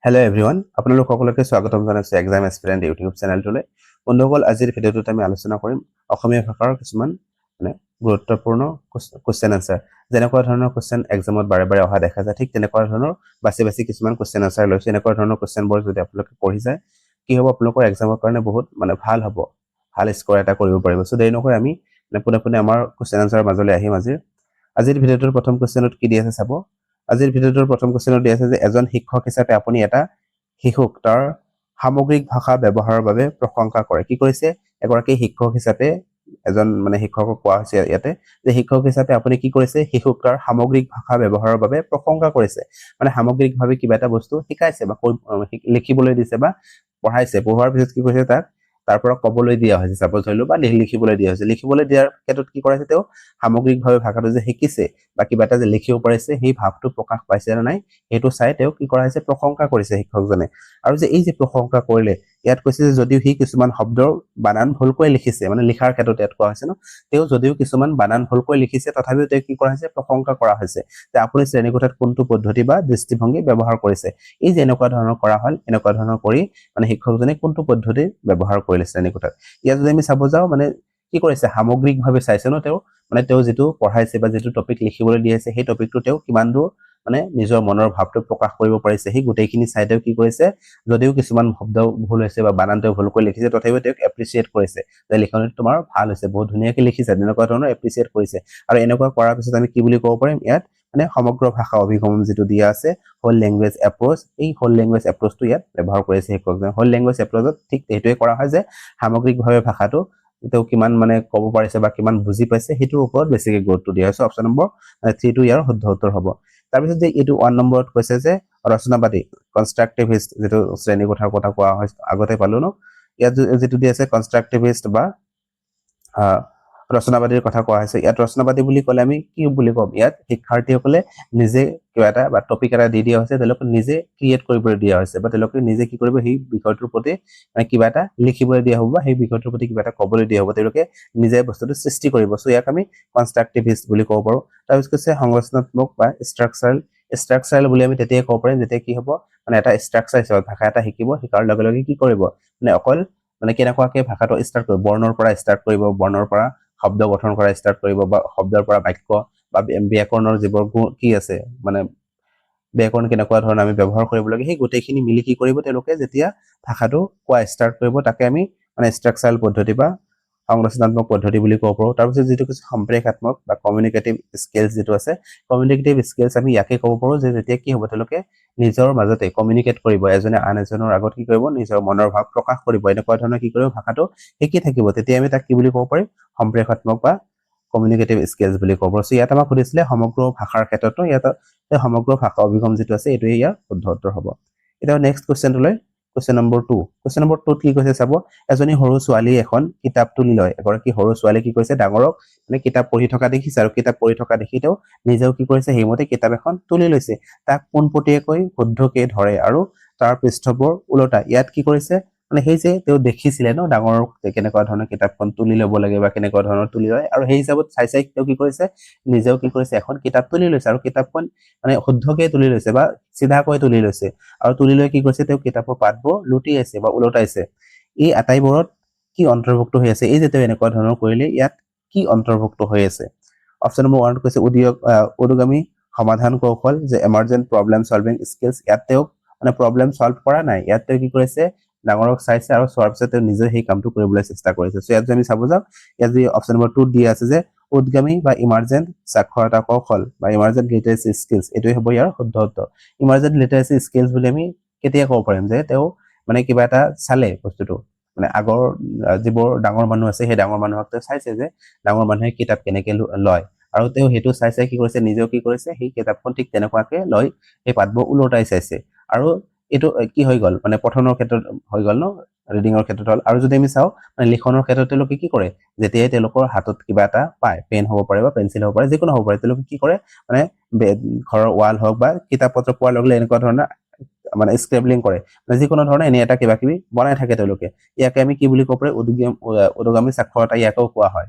Hello everyone, আপোনালোক সকলোকে স্বাগতম জনাইছো এক্সাম এস্পিৰেন্ট ইউটিউব চেনেলটোলৈ। বন্ধুসকল, আজিৰ ভিডিঅ'টোত আমি আলোচনা কৰিম অসমীয়া ভাষাৰ কিছুমান গুৰুত্বপূৰ্ণ কোৱেশ্চন আনসাৰ। যেনেকুৱা ধৰণৰ কোৱেশ্চন এক্সামত বাৰে বাৰে অহা দেখা যায়, ঠিক তেনেকুৱা ধৰণৰ বাছি কিছুমান কোৱেশ্চন আনসাৰ লৈছো। এনেকুৱা ধৰণৰ কোৱেশ্চনবোৰ যদি আপোনালোকে পঢ়ি যায়, কি হ'ব, আপোনালোকৰ এক্সামৰ কাৰণে বহুত ভাল হ'ব, ভাল স্ক'ৰ এটা কৰিব পাৰিব। সো দেৰি নকৰি আমি পোনে আমাৰ কোৱেশ্চন আনসাৰৰ মাজলৈ আহিম। আজিৰ ভিডিঅ'টোৰ প্ৰথম কোৱেশ্চনত কি দি আছে চাব। আজিৰ ভিডিঅ'টোৰ প্ৰথম কোৱেশ্চনত দি আছে যে এজন শিক্ষক হিচাপে আপুনি এটা শিশুক তাৰ সামগ্ৰিক ভাষা ব্যৱহাৰৰ বাবে প্ৰশংসা কৰে। কি কৰিছে, এগৰাকী শিক্ষক হিচাপে এজন শিক্ষকক কোৱা হৈছে ইয়াতে যে শিক্ষক হিচাপে আপুনি কি কৰিছে, শিশুক তাৰ সামগ্ৰিক ভাষা ব্যৱহাৰৰ বাবে প্ৰশংসা কৰিছে। সামগ্ৰিকভাৱে কিবা এটা বস্তু শিকাইছে বা লিখিবলৈ দিছে বা পঢ়াইছে। পঢ়োৱাৰ পিছত কি কৰিছে, তাক তাৰ পৰা ক'বলৈ দিয়া হৈছে, সাপোজ ধৰিলো, বা লিখিবলৈ দিয়া হৈছে। লিখিবলৈ দিয়াৰ ক্ষেত্ৰত কি কৰাইছে, তেওঁ সামগ্ৰিকভাৱে ভাষাটো যে শিকিছে বা কিবা এটা যে লিখিব পাৰিছে, সেই ভাৱটো প্ৰকাশ পাইছে নে নাই সেইটো চাই তেওঁ কি কৰা হৈছে, প্ৰশংসা কৰিছে শিক্ষকজনে। আৰু যে এই যে প্ৰশংসা কৰিলে, ইয়াত কৈছে যে যদিও সি কিছুমান শব্দৰ বানান ভুলকৈ লিখিছে, লিখাৰ ক্ষেত্ৰত ইয়াত কোৱা হৈছে তেওঁ যদিও কিছুমান বানান ভুলকৈ লিখিছে, তথাপিও তেওঁ কি কৰা হৈছে, প্ৰশংসা কৰা হৈছে যে আপুনি শ্ৰেণীকোঠাত কোনটো পদ্ধতি বা দৃষ্টিভংগী ব্যৱহাৰ কৰিছে। এই যে এনেকুৱা ধৰণৰ কৰা হ'ল, এনেকুৱা ধৰণৰ কৰি শিক্ষকজনে কোনটো পদ্ধতি ব্যৱহাৰ কৰিলে শ্ৰেণীকোঠাত। ইয়াত যদি আমি চাব যাওঁ, কি কৰিছে, সামগ্ৰিকভাৱে চাইছে তেওঁ তেওঁ যিটো পঢ়াইছে বা যিটো টপিক লিখিবলৈ দি আছে, সেই টপিকটো তেওঁ কিমান দূৰ নিজৰ মনৰ ভাৱটো প্ৰকাশ কৰিব পাৰিছে, সেই গোটেইখিনি চাই তেওঁ কি কৰিছে, যদিও কিছুমান শব্দ ভুল হৈছে বা বানান তেওঁ ভুলকৈ লিখিছে, তথাপিও তেওঁক এপ্ৰিচিয়েট কৰিছে যে লিখনিটো তোমাৰ ভাল হৈছে, বহুত ধুনীয়াকৈ লিখিছে, তেনেকুৱা ধৰণৰ এপ্ৰিচিয়েট কৰিছে। আৰু এনেকুৱা কৰাৰ পিছত আমি কি বুলি ক'ব পাৰিম, ইয়াত সমগ্ৰ ভাষা অভিগম যিটো দিয়া আছে, হোল লেংগুৱেজ এপ্ৰ'চ, এই হোল লেংগুৱেজ এপ্ৰ'চটো ইয়াত ব্যৱহাৰ কৰিছে শিক্ষকজনে। হোল লেংগুৱেজ এপ্ৰ'চত ঠিক সেইটোৱে কৰা হয় যে সামগ্ৰিকভাৱে ভাষাটো তেওঁ কিমান ক'ব পাৰিছে বা কিমান বুজি পাইছে, সেইটোৰ ওপৰত বেছিকৈ গুৰুত্ব দিয়া হৈছে। অপশ্যন নম্বৰ 3 টো ইয়াৰ শুদ্ধ উত্তৰ হ'ব। তাৰপিছত যে এইটো 1 নম্বৰত কৈছে যে ৰচনাবাদী, কনষ্ট্ৰাকটিভিষ্ট, যিটো শ্ৰেণীকোঠাৰ কথা কোৱা হয়, আগতে পালো ইয়াত যিটো দি আছে কনষ্ট্ৰাকটিভিষ্ট বা ৰচনাবাদীৰ কথা কোৱা হৈছে। ইয়াত ৰচনাবাদী বুলি ক'লে আমি কি বুলি ক'ম, ইয়াত শিক্ষাৰ্থীসকলে নিজে কিবা এটা বা টপিক এটা দি দিয়া হৈছে, তেওঁলোকে নিজে ক্ৰিয়েট কৰিবলৈ দিয়া হৈছে বা তেওঁলোকে নিজে কি কৰিব, সেই বিষয়টোৰ প্ৰতি কিবা এটা লিখিবলৈ দিয়া হ'ব বা সেই বিষয়টোৰ প্ৰতি কিবা এটা ক'বলৈ দিয়া হ'ব, তেওঁলোকে নিজে বস্তুটো সৃষ্টি কৰিব। সো ইয়াক আমি কনষ্ট্ৰাকটিভিষ্ট বুলি ক'ব পাৰো। তাৰপিছত কৈছে সংৰচনাত্মক বা ষ্ট্ৰাকচাৰেল বুলি আমি তেতিয়াই ক'ব পাৰিম যেতিয়া কি হ'ব, এটা ষ্ট্ৰাকচাৰ হিচাপে ভাষা এটা শিকিব, শিকাৰ লগে লগে কি কৰিব, অকল কেনেকুৱাকে ভাষাটো ষ্টাৰ্ট কৰিব, বৰ্ণৰ পৰা ষ্টাৰ্ট কৰিব, বৰ্ণৰ পৰা শব্দ গঠন কৰা ষ্টাৰ্ট কৰিব বা শব্দৰ পৰা বাক্য বা ব্যাকৰণৰ যিবোৰ কি আছে, ব্যাকৰণ কেনেকুৱা ধৰণৰ আমি ব্যৱহাৰ কৰিব লাগে, সেই গোটেইখিনি মিলি কি কৰিব, তেওঁলোকে যেতিয়া ভাষাটো কোৱা ষ্টাৰ্ট কৰিব, তাকে আমি ষ্ট্ৰাকচাৰেল পদ্ধতি বা সংৰচনাত্মক পদ্ধতি বুলি ক'ব পাৰো। তাৰপিছত যিটো কৈছে সম্প্ৰেক্ষাত্মক বা কমিউনিকেটিভ স্কিলছ যিটো আছে, কমিউনিকেটিভ স্কিলছ আমি ইয়াকে ক'ব পাৰো যে যেতিয়া কি হ'ব, তেওঁলোকে নিজৰ মাজতে কমিউনিকেট কৰিব, এজনে আন এজনৰ আগত কি কৰিব, নিজৰ মনৰ ভাৱ প্ৰকাশ কৰিব, এনেকুৱা ধৰণৰ কি কৰিব, ভাষাটো শিকি থাকিব, তেতিয়া আমি তাক কি বুলি ক'ব পাৰিম, সম্প্ৰেক্ষাত্মক বা কমিউনিকেটিভ স্কিলছ বুলি ক'ব পাৰো। ইয়াত আমাক সুধিছিলে সমগ্ৰ ভাষাৰ ক্ষেত্ৰতো, ইয়াত সমগ্ৰ ভাষা অভিগম যিটো আছে, এইটোৱে ইয়াৰ শুদ্ধ উত্তৰ হ'ব। এতিয়া নেক্সট কুৱেশ্যনটোলৈ, কুৱেশ্যন নম্বৰ 2। কুৱেশ্যন নম্বৰ 2ত কি কৈছে চাব, এজনী সৰু ছোৱালীয়ে এখন কিতাপ তুলি লয়। এগৰাকী সৰু ছোৱালীয়ে কি কৰিছে, ডাঙৰক কিতাপ পঢ়ি থকা দেখিছে, আৰু কিতাপ পঢ়ি থকা দেখি তেওঁ নিজেও কি কৰিছে, সেইমতে কিতাপ এখন তুলি লৈছে। তাক পোনপটীয়াকৈ শুদ্ধকৈ ধৰে আৰু তাৰ পৃষ্ঠবোৰ ওলোটা। ইয়াত কি কৰিছে, সেই যে তেওঁ দেখিছিলে ডাঙৰক কেনেকুৱা ধৰণৰ কিতাপখন তুলি ল'ব লাগে বা কেনেকুৱা ধৰণৰ তুলি লয়, আৰু সেই হিচাপত চাই তেওঁ কি কৰিছে, নিজেও কি কৰিছে, এখন কিতাপ তুলি লৈছে, আৰু কিতাপখন শুদ্ধকৈ তুলি লৈছে বা চিধাকৈ তুলি লৈছে, আৰু তুলি লৈ কি কৰিছে, তেওঁ কিতাপৰ পাতবোৰ লুটিয়াইছে বা ওলটাইছে। এই আটাইবোৰত কি অন্তৰ্ভুক্ত হৈ আছে, এই যে তেওঁ এনেকুৱা ধৰণৰ কৰিলে, ইয়াত কি অন্তৰ্ভুক্ত হৈ আছে। অপশ্যন নম্বৰ 1 কৈছে উদ্যমী সমাধান কৌশল, যে এমাৰ্জেন্ট প্ৰব্লেম সলভিং স্কিলছ। ইয়াত তেওঁ প্ৰব্লেম সলভ কৰা নাই, ইয়াত তেওঁ কি কৰিছে, ডাঙৰক চাইছে আৰু চোৱাৰ পিছত তেওঁ নিজে সেই কামটো কৰিবলৈ চেষ্টা কৰিছে। সো ইয়াত যদি আমি চাব যাওঁ, ইয়াত যি অপশ্যন নম্বৰ 2 দি আছে যে উদ্যমী বা ইমাৰ্জেন্ট সাক্ষৰতা কৌশল বা ইমাৰ্জেন্ট লিটাৰেচি স্কিলছ, এইটোৱে হ'ব ইয়াৰ শুদ্ধ উত্তৰ। ইমাৰ্জেন্ট লিটাৰেচি স্কিলছ বুলি আমি কেতিয়া ক'ব পাৰিম, যে তেওঁ কিবা এটা চালে, বস্তুটো আগৰ যিবোৰ ডাঙৰ মানুহ আছে, সেই ডাঙৰ মানুহক তেওঁ চাইছে যে ডাঙৰ মানুহে কিতাপ কেনেকে লয়, আৰু তেওঁ সেইটো চাই কি কৰিছে, নিজেও কি কৰিছে, সেই কিতাপখন ঠিক তেনেকুৱাকে লৈ সেই পাতবোৰ ওলোটাই চাইছে, আৰু এইটো কি হৈ গ'ল, পঠনৰ ক্ষেত্ৰত হৈ গ'ল ৰিডিঙৰ ক্ষেত্ৰত হ'ল। আৰু যদি আমি চাওঁ লিখনৰ ক্ষেত্ৰত তেওঁলোকে কি কৰে, যেতিয়াই তেওঁলোকৰ হাতত কিবা এটা পায়, পেন হ'ব পাৰে বা পেঞ্চিল হ'ব পাৰে, যিকোনো হ'ব পাৰে, তেওঁলোকে কি কৰে, ঘৰৰ ৱাল হওক বা কিতাপ পত্ৰ পোৱাৰ লগে লগে এনেকুৱা ধৰণৰ স্ক্ৰেবলিং কৰে, যিকোনো ধৰণে এনে এটা কিবা কিবি বনাই থাকে তেওঁলোকে। ইয়াকে আমি কি বুলি ক'ব পাৰি, উদ্যমী সাক্ষৰতা ইয়াকেও কোৱা হয়।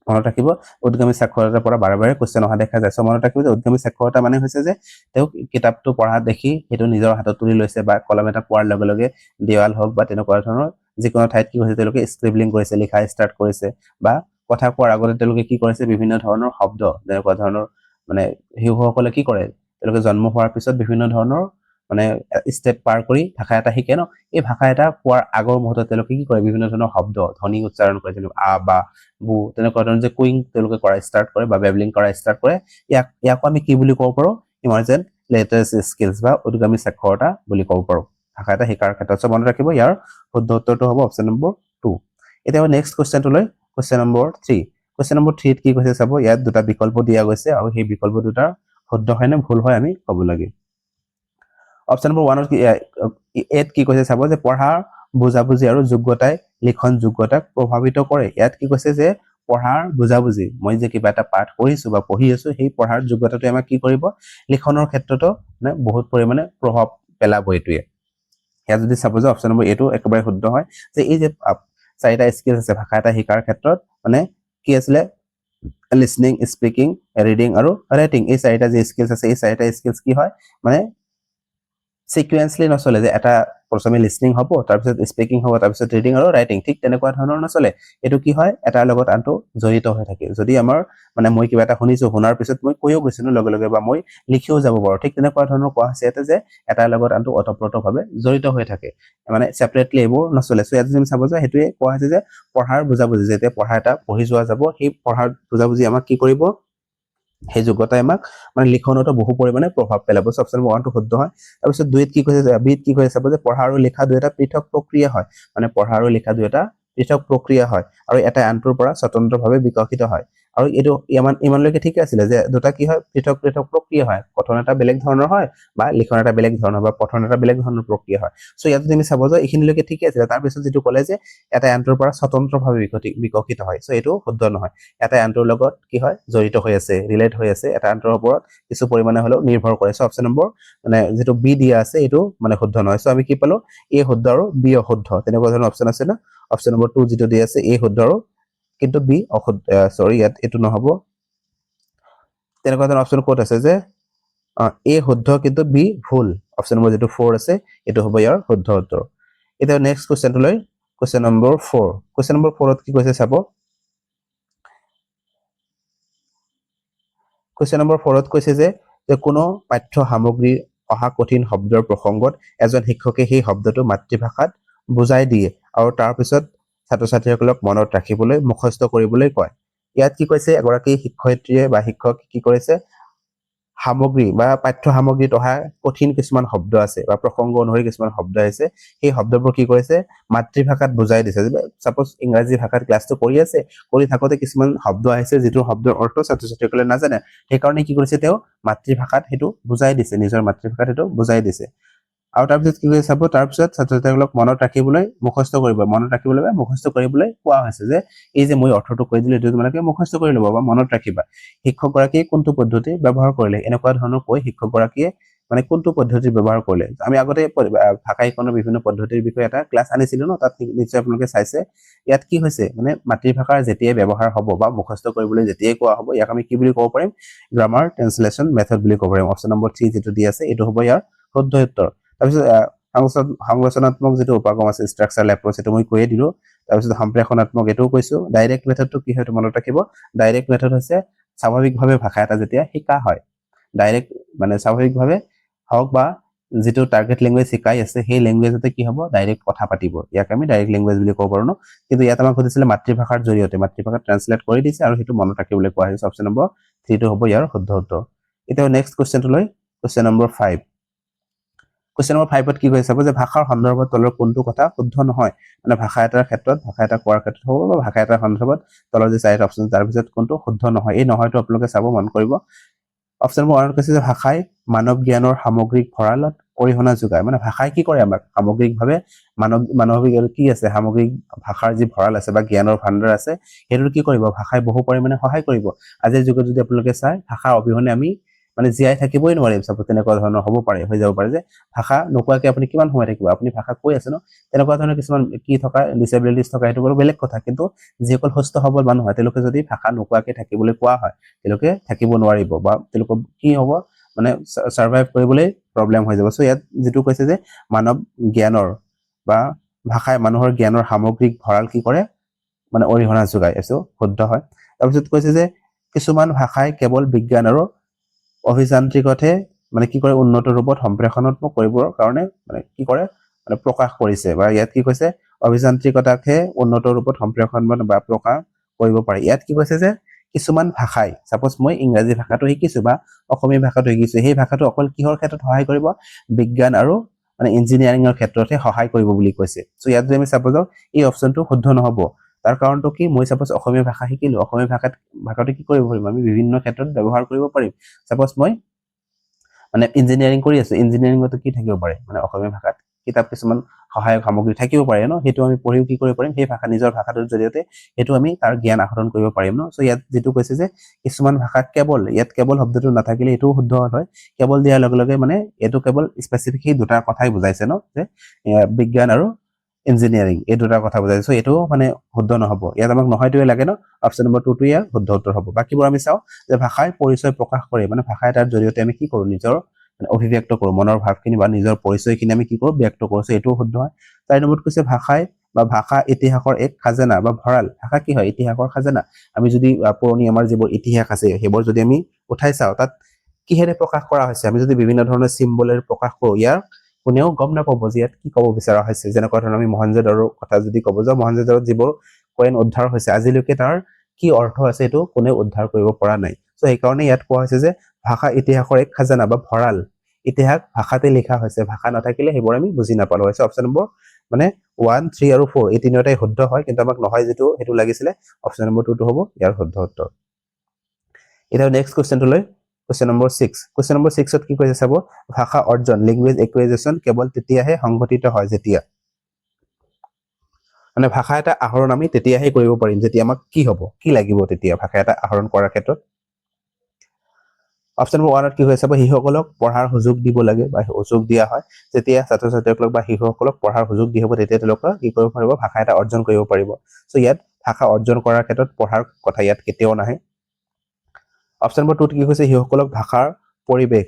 মনত ৰাখিব উদ্গমী সাক্ষৰতাৰ পৰা বাৰে বাৰে কোৱেশ্চন অহা দেখা যায় সো মনত ৰাখিব যে উদ্গমী সাক্ষৰতা মানে হৈছে যে তেওঁ কিতাপটো পঢ়া দেখি হেতু নিজৰ হাতত তুলি লৈছে বা কলম এটা পোৱাৰ লগে লগে দেৱাল হওক বা তেনেকুৱা ধৰণৰ যিকোনো ঠাইত কি হৈছে তেওঁলোকে স্ক্ৰিবলিং কৰিছে লিখা ষ্টাৰ্ট কৰিছে বা কথা কোৱাৰ আগতে তেওঁলোকে কি কৰিছে বিভিন্ন ধৰণৰ শব্দ যেনেকুৱা ধৰণৰ মানে শিশুসকলে কি কৰে তেওঁলোকে জন্ম হোৱাৰ পিছত বিভিন্ন ধৰণৰ মানে ষ্টেপ পাৰ কৰি ভাষা এটা শিকে ন এই ভাষা এটা কোৱাৰ আগৰ মুহূৰ্তত তেওঁলোকে কি কৰে বিভিন্ন ধৰণৰ শব্দ ধ্বনি উচ্চাৰণ কৰে যেনে আ বা বু তেনেকুৱা ধৰণৰ যে কুইং তেওঁলোকে কৰা ষ্টাৰ্ট কৰে বা বেবলিং কৰা ষ্টাৰ্ট কৰে ইয়াকো আমি কি বুলি ক'ব পাৰো ইমাৰ্জেন্ট লেটাৰেসি স্কিলছ বা উদ্গামী সাক্ষৰতা বুলি ক'ব পাৰো ভাষা এটা শিকাৰ ক্ষেত্ৰত সব মনত ৰাখিব ইয়াৰ শুদ্ধ উত্তৰটো হ'ব অপচন নম্বৰ 2 এতিয়া নেক্সট কোৱেশ্চনটো লৈ কোৱেশ্চন নম্বৰ 3 কোৱেশ্চন নম্বৰ 3 কি কৈছে চাব ইয়াত দুটা বিকল্প দিয়া গৈছে আৰু সেই বিকল্প দুটা শুদ্ধ হয় নে ভুল হয় আমি ক'ব লাগে অপচন নম্বৰ 1 কি এত কি কৈছে চাব যে পঢ়াৰ বুজাবুজি আৰু যোগ্যতাই লিখন যোগ্যতাক প্ৰভাৱিত কৰে ইয়াত কি কৈছে যে পঢ়াৰ বুজাবুজি মই যে কিবা এটা পাঠ কৰিছো বা পঢ়ি আছো সেই পঢ়াৰ যোগ্যতাটো আমাক কি কৰিব লিখনৰ ক্ষেত্ৰতো মানে বহুত পৰিমাণে প্ৰভাৱ পেলাব এটোৱে ইয়াত যদি চাব যে অপচন নম্বৰ এটো একেবাৰে শুদ্ধ হয় যে এই যে চাৰিটা স্কিল আছে ভাষা এটা শিকাৰ ক্ষেত্ৰত মানে কি আছিল লিসনিং স্পিকিং ৰিডিং আৰু ৰাইটিং এই চাৰিটা যে স্কিলছ আছে এই চাৰিটা স্কিলছ কি হয় মানে সিকুৱেন্সলি নচলে যে এটা প্ৰথমে লিসনিং হ'ব তাৰ পিছত স্পিকিং হ'ব তাৰ পিছত ৰিডিং আৰু ৰাইটিং ঠিক তেনেকুৱা ধৰণৰ নচলে এটো কি হয় এটাৰ লগত আনটো জড়িত হৈ থাকে যদি আমাৰ মানে মই কিবা এটা শুনিছো শুনাৰ পিছত মই কৈও গৈছিনো লগে লগে বা মই লিখিও যাব পাৰো ঠিক তেনেকুৱা ধৰণৰ কোৱা আছে এতে যে এটাৰ লগত আনটো অতপ্ৰতভাৱে জড়িত হৈ থাকে মানে সেপাৰেটলি এইবোৰ নচলে সো ইয়াত যদি চাব যে হেতুৱে কোৱা আছে যে পঢ়াৰ বুজাবুজি যেতে পঢ়া এটা পঢ়ি যোৱা যাব সেই পঢ়াৰ বুজাবুজি আমাক কি কৰিব সেই যোগ্যতাই আমাক মানে লিখনতো বহু পৰিমাণে প্ৰভাৱ পেলাব অপচন 1 টো শুদ্ধ হয় তাৰ পিছত দুইত কি কৈছে বিত কি কৈছে চাব যে পঢ়া আৰু লিখা দুটা পৃথক প্ৰক্ৰিয়া হয় মানে পঢ়া আৰু লিখা দুটা পৃথক প্ৰক্ৰিয়া হয় আৰু এটা আনটোৰ পৰা স্বতন্ত্ৰভাৱে বিকশিত হয় আৰু এটো ইমানলৈকে ঠিক আছিল যে দুটা কি হয় পৃথক পৃথক প্ৰক্ৰিয়া হয় কথন এটা বেলেগ ধৰণৰ হয় বা লিখন এটা বেলেগ ধৰণৰ বা পঠন এটা বেলেগ ধৰণৰ প্ৰক্ৰিয়া হয় সো ইয়াত তুমি চাব যে এইখিনিলৈকে ঠিক আছিল তাৰ পিছত যেটো ক'লে যে এটা আনটোৰ পৰা স্বতন্ত্ৰভাৱে বিকশিত হয় সো এটো শুদ্ধ নহয় এটা আনটোৰ লগত কি হয় জড়িত হৈ আছে ৰিলেট হৈ আছে এটা আনটোৰ ওপৰত কিছু পৰিমাণে হলো নিৰ্ভৰ কৰে সো অপচন নম্বৰ মানে যেটো বি দিয়া আছে এটো মানে শুদ্ধ নহয় সো আমি কি পালো এ শুদ্ধ আৰু বি অশুদ্ধ তেনেকুৱা ধৰণৰ অপচন আছে না অপচন নম্বৰ 2 যেটো দিয়া আছে এ শুদ্ধ আৰু কিন্তু বি অশুদ্ধ সৰি ইয়াত এটো নহব তেনেকুৱা ধৰণৰ অপচন কোড আছে যে এ শুদ্ধ কিন্তু বি ভুল অপচন নম্বৰ যেটো 4 আছে এটো হ'ব ইয়াৰ শুদ্ধ উত্তৰ এটা নেক্সট কোৱেশ্চনটো লৈ কোৱেশ্চন নম্বৰ 4 কোৱেশ্চন নম্বৰ 4 ত কি কৈছে চাব কোৱেশ্চন নম্বৰ 4 ত কৈছে যে কোনো পাঠ্য সামগ্ৰীৰ অহা কঠিন শব্দৰ প্ৰসংগত এজন শিক্ষকে সেই শব্দটো মাতৃভাষাত বুজাই দিয়ে আৰু তাৰ পিছত ছাত্ৰ ছাত্ৰীসকলক মনত ৰাখিবলৈ মুখস্থ কৰিবলৈ কয় ইয়াত কি কৈছে এগৰাকী শিক্ষয়িত্ৰীয়ে বা শিক্ষক কি কৰিছে সামগ্ৰী বা পাঠ্য সামগ্ৰীত অহা কঠিন কিছুমান শব্দ আছে বা প্ৰসংগ অনুসৰি কিছুমান শব্দ আছে সেই শব্দবোৰ কি কৰিছে মাতৃভাষাত বুজাই দিছে সাপোজ ইংৰাজী ভাষাত ক্লাছটো কৰি আছে কৰি থাকোতে কিছুমান শব্দ আহিছে যেটো শব্দৰ অৰ্থ ছাত্ৰ ছাত্ৰীসকলে নাজানে সেই কাৰণে কি কৰিছে তেওঁ মাতৃভাষাত হেতু বুজাই দিছে নিজৰ মাতৃভাষাত হেতু বুজাই দিছে আৰু তাৰ পিছত কি কৈছে চাব তাৰ পিছত ছাত্ৰ ছাত্ৰীসকলক মনত ৰাখিবলৈ মুখস্থ কৰিব মনত ৰাখিবলৈ বা মুখস্থ কৰিবলৈ কোৱা হৈছে যে এই যে মই অৰ্থটো কৈ দিলো এটো তোমালোকে মুখস্থ কৰি ল'ব বা মনত ৰাখিবা শিক্ষকগৰাকীয়ে কোনটো পদ্ধতি ব্যৱহাৰ কৰিলে এনেকুৱা ধৰণৰ কৈ শিক্ষকগৰাকীয়ে মানে কোনটো পদ্ধতি ব্যৱহাৰ কৰিলে আমি আগতে ভাষা শিকনৰ বিভিন্ন পদ্ধতিৰ বিষয়ে এটা ক্লাছ আনিছিলো ন তাত নিশ্চয় আপোনালোকে চাইছে ইয়াত কি হৈছে মানে মাতৃভাষাৰ যেতিয়াই ব্যৱহাৰ হ'ব বা মুখস্থ কৰিবলৈ যেতিয়াই কোৱা হ'ব ইয়াক আমি কি বুলি ক'ব পাৰিম গ্ৰামাৰ ট্ৰান্সলেচন মেথড বুলি ক'ব পাৰিম অপচন নম্বৰ 3 যেটো দি আছে এটো হ'ব ইয়াৰ শুদ্ধ উত্তৰ তাৰ পিছত সংৰচনাত্মক যেটো উপাগম আছে ষ্ট্ৰাকচাৰাল এপ্ৰোচ এটো মই কৈয়ে দিলো তাৰ পিছত সম্প্ৰেষণাত্মক এটো কৈছো ডাইৰেক্ট মেথডটো কি হয় মনত ৰাখিব ডাইৰেক্ট মেথড হৈছে স্বাভাৱিকভাৱে ভাষা এটা যেতিয়া শিকা হয় ডাইৰেক্ট মানে স্বাভাৱিকভাৱে হওক বা যেটো টাৰ্গেট ল্যাঙ্গুৱেজ শিকাই আছে সেই ল্যাঙ্গুৱেজতে কি হ'ব ডাইৰেক্ট কথা পাতিব ইয়াক আমি ডাইৰেক্ট ল্যাঙ্গুৱেজ বুলি ক'ব পাৰো ন কিন্তু ইয়াত আমাক কৈছিল মাতৃভাষাৰ জৰিয়তে মাতৃভাষাত ট্ৰান্সলেট কৰি দিছে আৰু হেতু মনত ৰাখিবলৈ কোৱা হৈছে অপচন নম্বৰ 3 টো হ'ব ইয়াৰ শুদ্ধ উত্তৰ এতিয়া নেক্সট কোৱেশ্চনটো লৈ কোৱেশ্চন নম্বৰ 5 কোৱেশ্চন নম্বৰ 5 ত কি কৈছে চাব যে ভাষাৰ সন্দৰ্ভত তলৰ কোনটো কথা শুদ্ধ নহয় মানে ভাষা এটাৰ ক্ষেত্ৰত ভাষা এটা কোৱাৰ ক্ষেত্ৰত হ'ব বা ভাষা এটাৰ সন্দৰ্ভত তলৰ যে চাৰিটা অপচন তাৰ পিছত কোনটো শুদ্ধ নহয় এই নহয়টো আপোনালোকে চাব মন কৰিব অপচন নম্বৰ 1 কৈছে যে ভাষাই মানৱ জ্ঞানৰ সামগ্ৰিক ভঁৰালত অৰিহণা যোগায় মানে ভাষাই কি কৰে আমাক সামগ্ৰিকভাৱে মানৱিক কি আছে সামগ্ৰিক ভাষাৰ যি ভঁৰাল আছে বা জ্ঞানৰ ভাণ্ডাৰ আছে হেতু কি কৰিব ভাষাই বহু পৰিমাণে সহায় কৰিব আজিৰ যুগত যদি আপোনালোকে চাই ভাষা অবিহনে আমি মানে জীয়াই থাকিবই নোৱাৰিম সাপোজ তেনেকুৱা ধৰণৰ হ'ব পাৰে হৈ যাব পাৰে যে ভাষা নোকোৱাকৈ আপুনি কিমান সময় থাকিব আপুনি ভাষা কৈ আছে ন তেনেকুৱা ধৰণৰ কিছুমান কি থকা ডিসেবিলিটিজ থকা সেইটো বাৰু বেলেগ কথা কিন্তু যিসকল সুস্থ সবল মানুহ হয় তেওঁলোকে যদি ভাষা নোকোৱাকৈ থাকিবলৈ কোৱা হয় তেওঁলোকে থাকিব নোৱাৰিব বা তেওঁলোকৰ কি হ'ব মানে সাৰ্ভাইভ কৰিবলৈ প্ৰবলেম হৈ যাব সো ইয়াত যেটো কৈছে যে মানৱ জ্ঞানৰ বা ভাষাই মানুহৰ জ্ঞানৰ সামগ্ৰিক ভঁৰাল কি কৰে মানে অৰিহণা যোগায় এসো শুদ্ধ হয় তাৰপিছত কৈছে যে কিছুমান ভাষাই কেৱল বিজ্ঞান আৰু অভিযান্ত্ৰিকতে মানে কি কৰে উন্নত ৰূপত সম্প্ৰেষণাত্মক কৰিবৰ কাৰণে মানে কি কৰে মানে প্ৰকাশ কৰিছে বা ইয়াত কি কৈছে অভিযান্ত্ৰিকতাকে উন্নত ৰূপত সম্প্ৰেষণ বা প্ৰকাশ কৰিব পাৰি ইয়াত কি কৈছে যে কিছুমান ভাষাই সাপোজ মই ইংৰাজী ভাষাটো শিকিছো বা অসমীয়া ভাষাটো শিকিছো সেই ভাষাটো অকল কিহৰ ক্ষেত্ৰত সহায় কৰিব বিজ্ঞান আৰু মানে ইঞ্জিনিয়াৰিংৰ ক্ষেত্ৰতে সহায় কৰিব বুলি কৈছে সো ইয়াত যদি আমি সাপোজ এই অপচনটো শুদ্ধ নহব তাৰ কাৰণটো কি মই সাপোজ অসমীয়া ভাষা শিকিলো অসমীয়া ভাষাটো কি কৰিব পাৰিম আমি বিভিন্ন ক্ষেত্ৰত ব্যৱহাৰ কৰিব পাৰিম সাপোজ মই মানে ইঞ্জিনিয়াৰিং কৰি আছে ইঞ্জিনিয়াৰিংত কি থাকিব পাৰে মানে অসমীয়া ভাষাত কিতাপ কিছুমান সহায়ক সামগ্ৰী থাকিব পাৰে ন হেতু আমি পঢ়িও কি কৰিব পাৰিম সেই ভাষা নিজৰ ভাষাটোৰ জৰিয়তে হেতু আমি তাৰ জ্ঞান আহৰণ কৰিব পাৰিম ন সো ইয়াত যেটো কৈছে যে কিছুমান ভাষা কেৱল ইয়াত কেৱল শব্দটো নাথাকিলে এটো শুদ্ধ হয় কেৱল দিয়াৰ লগে লগে মানে এটো কেৱল স্পেসিফিক এই দুটা কথাই বুজাইছে ন যে বিজ্ঞান আৰু ইঞ্জিনিয়াৰিং এই দুটা কথা বুজাইছে সো এটো মানে শুদ্ধ নহব ইয়াত আমাক নহয়টোৱে লাগে ন অপচন নম্বৰ 2 টো ইয়াৰ শুদ্ধ উত্তৰ হ'ব বাকিবোৰ আমি চাও যে ভাষাই পৰিচয় প্ৰকাশ কৰে মানে ভাষাই তাৰ জৰিয়তে আমি কি কৰো নিজৰ অভিব্যক্ত কৰো মনৰ ভাৱখিনি বা নিজৰ পৰিচয়খিনি আমি কি কৰো ব্যক্ত কৰো সো এটো শুদ্ধ হয় 4 নম্বৰত কৈছে ভাষাই বা ভাষা ইতিহাসৰ এক খাজানা বা ভঁৰাল ভাষা কি হয় ইতিহাসৰ খাজানা আমি যদি পুৰণি আমাৰ যিবোৰ ইতিহাস আছে হেবৰ যদি আমি উঠাই চাও তাত কিহেৰে প্ৰকাশ কৰা হৈছে আমি যদি বিভিন্ন ধৰণৰ সিম্বলেৰ প্ৰকাশ কৰো ইয়াৰ কোনেও গম নাপাব যে ইয়াত কি ক'ব বিচৰা হৈছে যেনেকুৱা ধৰণৰ আমি মহেঞ্জোদাৰোৰ কথা যদি ক'ব যাও মহেঞ্জোদাৰোত যিবোৰ কয়েন উদ্ধাৰ হৈছে আজিলৈকে তাৰ কি অৰ্থ আছে এটো কোনে উদ্ধাৰ কৰিব পৰা নাই সো এই কাৰণে ইয়াত কোৱা হৈছে যে ভাষা ইতিহাসৰ এক খাজানা বা ভঁৰাল ইতিহাস ভাষাতে লিখা হৈছে ভাষা নাথাকিলে হেবৰ আমি বুজি নাপালো হৈছে অপচন নম্বৰ মানে 1 3 আৰু 4 এই তিনিটাই শুদ্ধ হয় কিন্তু আমাক নহয় যেটো হেতু লাগিছিলে অপচন নম্বৰ 2 টো হ'ব ইয়াৰ শুদ্ধ উত্তৰ এটা নেক্সট কোৱেশ্চনটো লৈ কোৱেশ্চন নম্বৰ 6 কোৱেশ্চন নম্বৰ 6 ত কি কৈছে চাব ভাষা অৰ্জন ল্যাঙ্গুৱেজ একুইজিশন কেৱল তেতিয়াহে সংঘটিত হয় যেতিয়া মানে ভাষা এটা আহৰণ আমি তেতিয়াহে কৰিব পাৰিম যেতিয়া আমাক কি হ'ব কি লাগিব তেতিয়া ভাষা এটা আহৰণ কৰাৰ ক্ষেত্ৰত অপচন নম্বৰ 1 ত কি হৈ আছে হিসকলক পঢ়াৰ সুযোগ দিব লাগে বা সুযোগ দিয়া হয় যেতিয়া ছাত্ৰ ছাত্ৰীসকলক বা শিশুসকলক পঢ়াৰ সুযোগ দি হ'ব তেতিয়া তেওঁলোকে কি কৰিব পাৰিব ভাষা এটা অৰ্জন কৰিব পাৰিব সো ইয়াত ভাষা অৰ্জন কৰাৰ ক্ষেত্ৰত পঢ়াৰ কথা ইয়াত কেতিয়াও নাহে অপচন নম্বৰ 2 ত কি কৈছে হিসকলক ভাষাৰ পৰিবেশ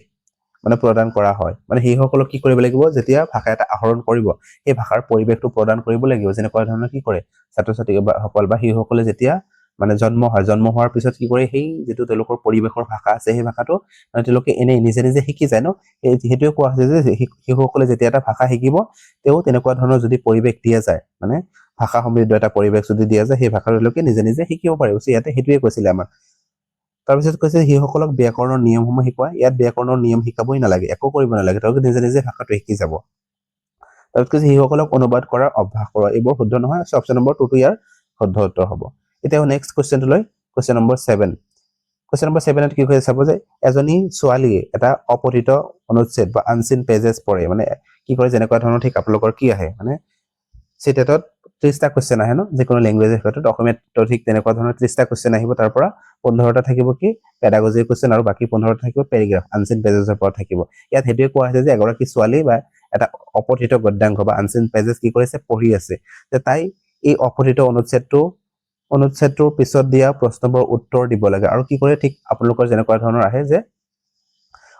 মানে প্ৰদান কৰা হয় মানে হিসকলক কি কৰিব লাগিব যেতিয়া ভাষা এটা আহৰণ কৰিব এই ভাষাৰ পৰিবেশটো প্ৰদান কৰিব লাগিব যেনেকুৱা ধৰণৰ কি কৰে ছাত্ৰ ছাত্ৰী সকল বা হিসকলে যেতিয়া মানে জন্ম হোৱাৰ পিছত কি কৰে সেই যেটো তেওঁলোকৰ পৰিবেশৰ ভাষা আছে সেই ভাষাটো মানে তেওঁলোকে এনে নিজে নিজে শিকি যায় ন হেতুৱে কোৱা হৈছে যে হিসকলে যেতিয়া এটা ভাষা শিকিব তেও তেনেকুৱা ধৰণৰ যদি পৰিবেশ দিয়া যায় মানে ভাষা সমৃদ্ধ এটা পৰিবেশ যদি দিয়া যায় সেই ভাষাটো তেওঁলোকে নিজে নিজে শিকিব পাৰিব সো ইয়াতে হেতুৱে কৈছিলে আমাৰ তাৰপিছত কৈছে হিসকলক ব্যাকৰণৰ নিয়মসমূহ শিকোৱা ইয়াত ব্যাকৰণৰ নিয়ম শিকাবই নালাগে একো কৰিব নালাগে তেওঁলোকে নিজে নিজে ভাষাটো শিকি যাব তাৰপিছত কৈছে হিসকলক অনুবাদ কৰাৰ অভ্যাস কৰা এইবোৰ শুদ্ধ নহয় সো অপচন নম্বৰ 2 টো ইয়াৰ শুদ্ধ উত্তৰ হ'ব এতিয়া নেক্সট কোৱেশ্চনটো লৈ কোৱেশ্চন নম্বৰ 7 কোৱেশ্চন নম্বৰ 7 ত কি কৈছে চাব যে এজনী ছোৱালীয়ে এটা অপঠিত অনুচ্ছেদ বা আনসিন পেজেছ পঢ়ে মানে কি কৰে যেনেকুৱা ধৰণৰ ঠিক আপোনালোকৰ কি আহে মানে সেটেটত 30টা কোৱেশ্চন আহে ন যে কোনো ল্যাঙ্গুৱেজৰ ক্ষেত্ৰত অসমীয়াত ঠিক তেনেকুৱা ধৰণৰ 30টা কোৱেশ্চন আহিব তাৰ পৰা 15টা থাকিব কি পেডাগজি কোৱেশ্চন আৰু বাকি 15টা থাকিব পেৰাগ্ৰাফ আনসিন পেজেছৰ পৰা থাকিব ইয়াত হেতুৱে কোৱা হৈছে যে এগৰাকী ছোৱালী বা এটা অপঠিত গদ্যাংশ বা আনসিন পেজেছ কি কৰিছে পঢ়ি আছে যে তাই এই অপঠিত অনুচ্ছেদটোৰ পিছত দিয়া প্ৰশ্নবোৰ উত্তৰ দিব লাগে আৰু কি কৰে ঠিক আপোনালোকৰ যেনেকুৱা ধৰণৰ আহে যে